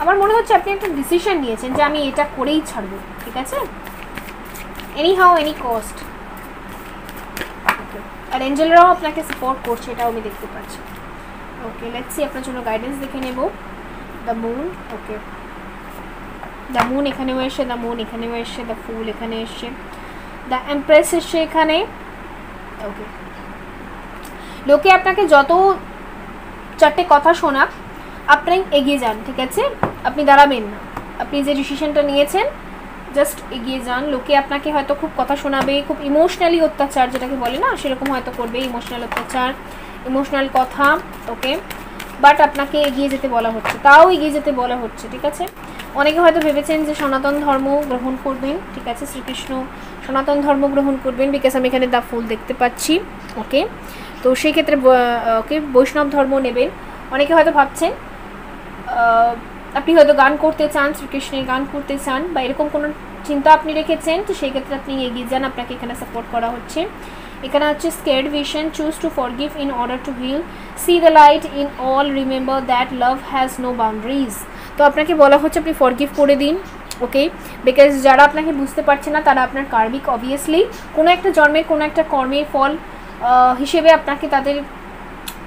আমার মনে হচ্ছে আপনি একটা ডিসিশন নিয়েছেন যে আমি এটা করেই ছাড়বো, ঠিক আছে, এনি হাউ এনি কস্ট, ওকে। আর এঞ্জেলরাও আপনাকে সাপোর্ট করছে, এটাও আমি দেখতে পাচ্ছি, ওকে। লেটস সি, আপনার জন্য গাইডেন্স দেখে নেব। The moon, okay. The moon এখানেও এসে, দ্য মুন এখানেও এসে, দ্য ফুল এখানে এসছে, দ্য এমপ্রেস এসছে এখানে, ওকে। লোকে আপনাকে যত চারটে কথা শোনাক, আপনি এগিয়ে যান, ঠিক আছে, আপনি দাঁড়াবেন না, আপনি যে ডিসিশনটা নিয়েছেন জাস্ট এগিয়ে যান। লোকে আপনাকে হয়তো খুব কথা শোনাবে, খুব ইমোশনালি অত্যাচার যেটাকে বলে না, সেরকম হয়তো করবে, ইমোশনাল অত্যাচার, ইমোশনাল কথা, ওকে। বাট আপনাকে এগিয়ে যেতে বলা হচ্ছে, তাও এগিয়ে যেতে বলা হচ্ছে, ঠিক আছে। অনেকে হয়তো ভেবেছেন যে সনাতন ধর্ম গ্রহণ করবেন, ঠিক আছে, শ্রীকৃষ্ণ সনাতন ধর্ম গ্রহণ করবেন, বিকজ আমি এখানে দ্য ফুল দেখতে পাচ্ছি, ওকে। তো সেই ক্ষেত্রে ওকে বৈষ্ণব ধর্ম নেবেন, অনেকে হয়তো ভাবছেন আপনি হয়তো গান করতে চান, শ্রীকৃষ্ণের গান করতে চান, বা এরকম কোনো চিন্তা আপনি রেখেছেন, তো সেই ক্ষেত্রে আপনি এগিয়ে যান, আপনাকে এখানে সাপোর্ট করা হচ্ছে। এখানে হচ্ছে scared vision, choose to forgive in order to heal, see the light in all, remember that love has no boundaries. তো আপনাকে বলা হচ্ছে আপনি ফরগিভ করে দিন, ওকে, বিকজ যারা আপনাকে বুঝতে পারছে না তারা আপনার কার্মিক, অবভিয়াসলি কোনো একটা জন্মের কোনো একটা কর্মের ফল হিসেবে আপনাকে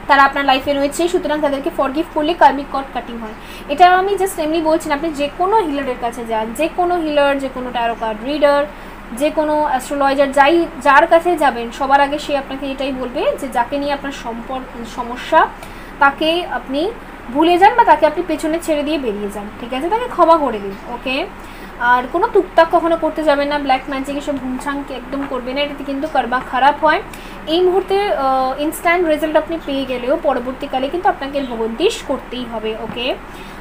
তারা আপনার লাইফে রয়েছে, সুতরাং তাদেরকে ফরগিভ করলে কার্মিক কট কাটিং হয়। এটা আমি জাস্ট এমনি বলছি না, আপনি যে কোনো হিলারের কাছে যান, যে কোনো হিলার, যে কোনো ট্যারো কার্ড রিডার, যে কোনো অ্যাস্ট্রোলজার, যার কাছে যাবেন সবার আগে সে আপনাকে এটাই বলবে যে যাকে নিয়ে আপনার সমস্যা তাকে আপনি ভুলে যান, বা তাকে আপনি পেছনে ছেড়ে দিয়ে বেরিয়ে যান, ঠিক আছে, তাকে ক্ষমা করে দিন, ওকে। আর কোনো টুকটাক কখনো করতে যাবেন না, ব্ল্যাক ম্যাজিক এসব ঘুমছাঙ্ক একদম করবে না, এটাতে কিন্তু কর্মা খারাপ হয়। এই মুহূর্তে ইনস্ট্যান্ট রেজাল্ট আপনি পেয়ে গেলেও পরবর্তীকালে কিন্তু আপনাকে ভবন্তিশ করতেই হবে, ওকে।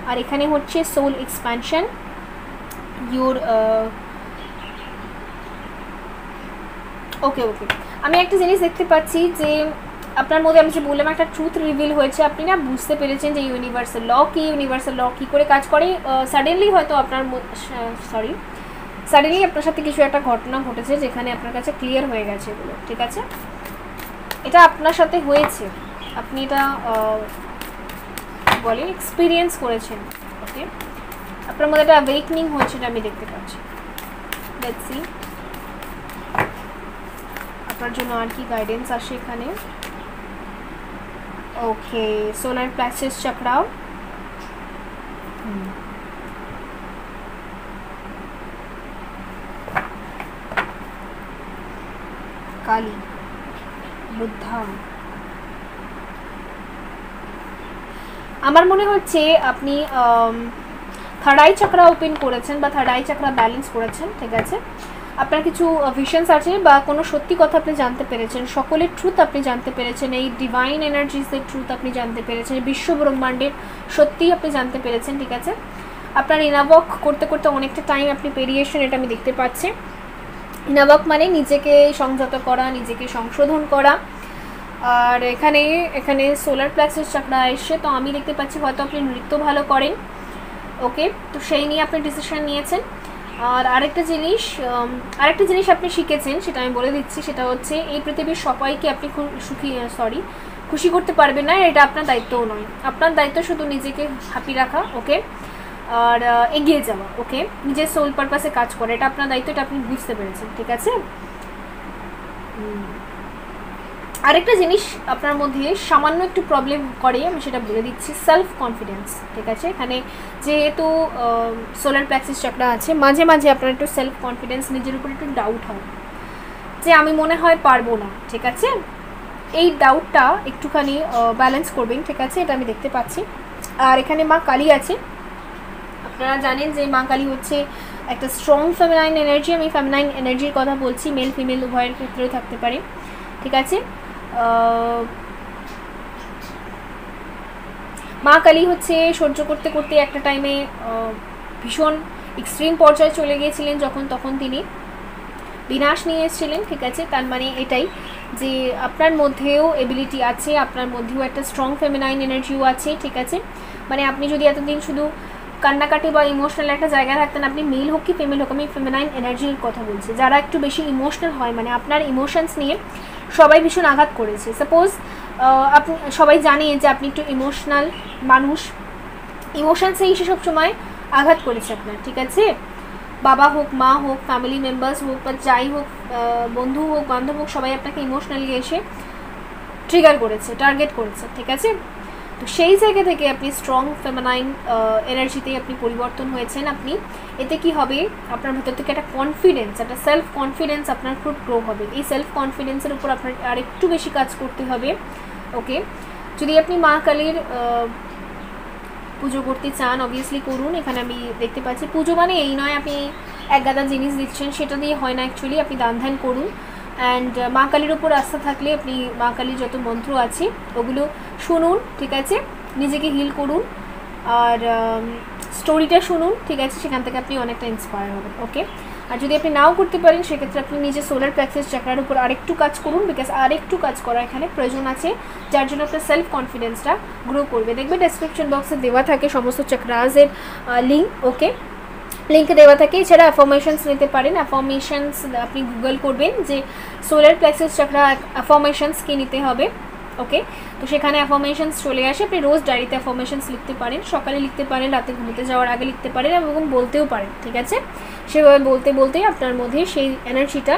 আর এখানে হচ্ছে সোল এক্সপ্যানশন, ইউর ওকে ওকে। আমি একটা জিনিস দেখতে পাচ্ছি যে আপনার মধ্যে আমি যে বললাম একটা ট্রুথ রিভিল হয়েছে, আপনি না বুঝতে পেরেছেন যে ইউনিভার্সাল ল কী করে কাজ করে। সাডেনলি হয়তো সাডেনলি আপনার সাথে কিছু একটা ঘটনা ঘটেছে যেখানে আপনার কাছে ক্লিয়ার হয়ে গেছে এগুলো, ঠিক আছে, এটা আপনার সাথে হয়েছে, আপনি এটা বলে এক্সপিরিয়েন্স করেছেন, ওকে। আপনার মধ্যে একটা অ্যাওয়েকনিং হয়েছে, এটা আমি দেখতে পাচ্ছি। লেটস সি আপনার জন্য আর কি গাইডেন্স আসে এখানে। ওকে, সোলার প্লেক্সাস চক্রাও, কালী, বুদ্ধা। আমার মনে হচ্ছে আপনি থার্ড আই চক্রা ওপেন করেছেন বা থার্ড আই চক্রা ব্যালেন্স করেছেন, ঠিক আছে। আপনার কিছু ভিশনস আছে বা কোনো সত্যি কথা আপনি জানতে পেরেছেন, সকলের ট্রুথ আপনি জানতে পেরেছেন, এই ডিভাইন এনার্জিসের ট্রুথ আপনি জানতে পেরেছেন, বিশ্ব ব্রহ্মাণ্ডের সত্যি আপনি জানতে পেরেছেন, ঠিক আছে। আপনার ইনাবক করতে করতে অনেকটা টাইম আপনি পেরিয়েছেন, এটা আমি দেখতে পাচ্ছি। ইনাবক মানে নিজেকে সংযত করা, নিজেকে সংশোধন করা। আর এখানে সোলার প্লেক্সাস চক্রা এসে, তো আমি দেখতে পাচ্ছি হয়তো আপনি নৃত্য ভালো করেন, ওকে, তো সেই নিয়ে আপনি ডিসিশন নিয়েছেন। আর আরেকটা জিনিস আপনি শিখেছেন, সেটা আমি বলে দিচ্ছি, সেটা হচ্ছে এই পৃথিবীর সবাইকে আপনি খুশি করতে পারবেন না, এটা আপনার দায়িত্বও নয়। আপনার দায়িত্ব শুধু নিজেকে হ্যাপি রাখা, ওকে, আর এগিয়ে যাওয়া, ওকে, নিজের সোল পারপাসে কাজ করে, এটা আপনার দায়িত্ব, এটা আপনি বুঝতে পেরেছেন, ঠিক আছে। আরেকটা জিনিস আপনার মধ্যে সামান্য একটু প্রবলেম করে, আমি সেটা বলে দিচ্ছি, সেলফ কনফিডেন্স, ঠিক আছে। এখানে যেহেতু সোলার প্লেক্সাস চক্রা আছে, মাঝে মাঝে আপনার একটু সেলফ কনফিডেন্স, নিজের উপর একটু ডাউট হয় যে আমি মনে হয় পারবো না, ঠিক আছে। এই ডাউটটা একটুখানি ব্যালেন্স করবেন, ঠিক আছে, এটা আমি দেখতে পাচ্ছি। আর এখানে মা কালী আছে, আপনারা জানেন যে মা কালী হচ্ছে একটা স্ট্রং ফেমিনাইন এনার্জি। আমি ফেমিনাইন এনার্জির কথা বলছি, মেল ফিমেল উভয়ের ক্ষেত্রেও থাকতে পারে, ঠিক আছে। মা কালী হচ্ছে সহ্য করতে করতে একটা টাইমে ভীষণ এক্সট্রিম পর্যায়ে চলে গিয়েছিলেন, তখন তিনি বিনাশ নিয়ে এসেছিলেন, ঠিক আছে। তার মানে এটাই যে আপনার মধ্যেও এবিলিটি আছে, আপনার মধ্যেও একটা স্ট্রং ফেমিনাইন এনার্জিও আছে, ঠিক আছে। মানে আপনি যদি এতদিন শুধু কান্নাকাটি বা ইমোশনাল একটা জায়গায় থাকতেন, আপনি মেল হোক কি ফিমেল হোক, আমি ফেমিনাইন এনার্জির কথা বলছি, যারা একটু বেশি ইমোশনাল হয়, মানে আপনার ইমোশনস নিয়ে সবাই ভীষণ আঘাত করেছে। সাপোজ আপনি সবাই জানে যে আপনি একটু ইমোশনাল মানুষ, ইমোশনসেই সব সময় আঘাত করেছে আপনার, ঠিক আছে। বাবা হোক, মা হোক, ফ্যামিলি মেম্বার্স হোক, বা যাই হোক, বন্ধু হোক, বান্ধব হোক, সবাই আপনাকে ইমোশনালি এসে ট্রিগার করেছে, টার্গেট করেছে, ঠিক আছে। তো সেই জায়গা থেকে আপনি স্ট্রং ফেমিনাইন এনার্জিতে আপনি পরিবর্তন হয়েছেন। আপনি এতে কি হবে, আপনার ভেতর থেকে একটা কনফিডেন্স, একটা সেলফ কনফিডেন্স আপনার খুব গ্রো হবে। এই সেলফ কনফিডেন্সের উপর আপনার আর একটু বেশি কাজ করতে হবে, ওকে। যদি আপনি মা কালীর পুজো করতে চান, অবভিয়াসলি করুন। এখানে আমি দেখতে পাচ্ছি পুজো মানে এই নয় আপনি এক গাদা জিনিস দিচ্ছেন, সেটা দিয়ে হয় না অ্যাকচুয়ালি, আপনি দান ধ্যান করুন। অ্যান্ড মা কালীর ওপর আস্থা থাকলে আপনি মা কালীর যত মন্ত্র আছে ওগুলো শুনুন, ঠিক আছে, নিজেকে হিল করুন, আর স্টোরিটা শুনুন, ঠিক আছে, সেখান থেকে আপনি অনেকটা ইন্সপায়ার হবেন, ওকে। আর যদি আপনি নাও করতে পারেন সেক্ষেত্রে আপনি নিজে সোলার প্লেক্সাস চাকরার উপর আরেকটু কাজ করুন, বিকজ আরেকটু কাজ করা এখানে প্রয়োজন আছে, যার জন্য আপনার সেলফ কনফিডেন্সটা গ্রো করবে। দেখবে ডেসক্রিপশন বক্সে দেওয়া থাকে সমস্ত চাকরাজের লিঙ্ক, ওকে, লিঙ্কে দেওয়া থাকে। এছাড়া অ্যাফার্মেশনস নিতে পারেন, অ্যাফার্মেশনস আপনি গুগল করবেন যে সোলার প্লেক্সাস চাকরা অ্যাফার্মেশনস কি নিতে হবে, ওকে, তো সেখানে অ্যাফার্মেশনস চলে আসে। আপনি রোজ ডায়েরিতে অ্যাফার্মেশনস লিখতে পারেন, সকালে লিখতে পারেন, রাতে ঘুমোতে যাওয়ার আগে লিখতে পারেন এবং বলতেও পারেন, ঠিক আছে। সেভাবে বলতে বলতেই আপনার মধ্যে সেই এনার্জিটা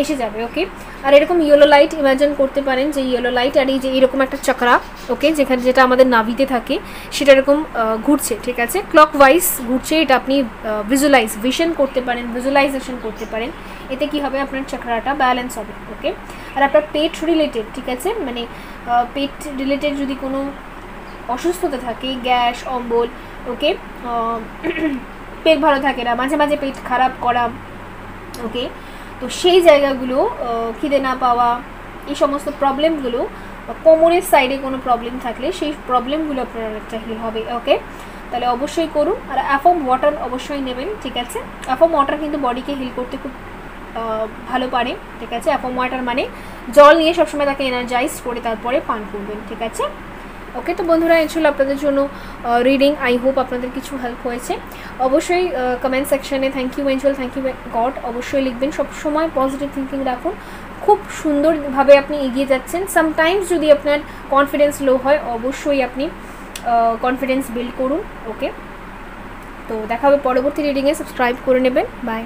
এসে যাবে, ওকে। আর এরকম ইয়েলো লাইট ইমাজিন করতে পারেন যে ইয়েলো লাইট আর এই যে এরকম একটা চক্রা, ওকে, যেখানে যেটা আমাদের নাভিতে থাকে সেটা এরকম ঘুরছে, ঠিক আছে, ক্লকওয়াইজ ঘুরছে। এটা আপনি ভিশন করতে পারেন, ভিজুয়ালাইজেশন করতে পারেন। এতে কি হবে, আপনার চক্রাটা ব্যালেন্স হবে, ওকে। আর আপনার পেট রিলেটেড, ঠিক আছে, মানে পেট রিলেটেড যদি কোনো অসুস্থতা থাকে, গ্যাস, অম্বল, ওকে, পেট ভালো থাকে না, মাঝে মাঝে পেট খারাপ করা, ওকে, তো সেই জায়গাগুলো, খিদে না পাওয়া, এই সমস্ত প্রবলেমগুলো, কোমরের সাইডে কোনো প্রবলেম থাকলে সেই প্রবলেমগুলো আপনার অনেকটা হিল হবে, ওকে। তাহলে অবশ্যই করুন। আর অ্যাফার্ম ওয়াটার অবশ্যই নেবেন, ঠিক আছে। অ্যাফার্ম ওয়াটার কিন্তু বডিকে হিল করতে খুব ভালো পারে, ঠিক আছে। অ্যাফার্ম ওয়াটার মানে জল নিয়ে সবসময় তাকে এনার্জাইজ করে তারপরে পান করবেন, ঠিক আছে, ওকে। তো বন্ধুরা, ইনশাল্লাহ আপনাদের জন্য রিডিং, আই হোপ আপনাদের কিছু হেল্প হয়েছে। অবশ্যই কমেন্ট সেকশনে thank you angel, thank you God অবশ্যই লিখবেন। সবসময় পজিটিভ থিঙ্কিং রাখুন, খুব সুন্দরভাবে আপনি এগিয়ে যাচ্ছেন। সামটাইমস যদি আপনার কনফিডেন্স লো হয়, অবশ্যই আপনি কনফিডেন্স বিল্ড করুন, ওকে। তো দেখা হবে পরবর্তী রিডিংয়ে, সাবস্ক্রাইব করে নেবেন, বাই।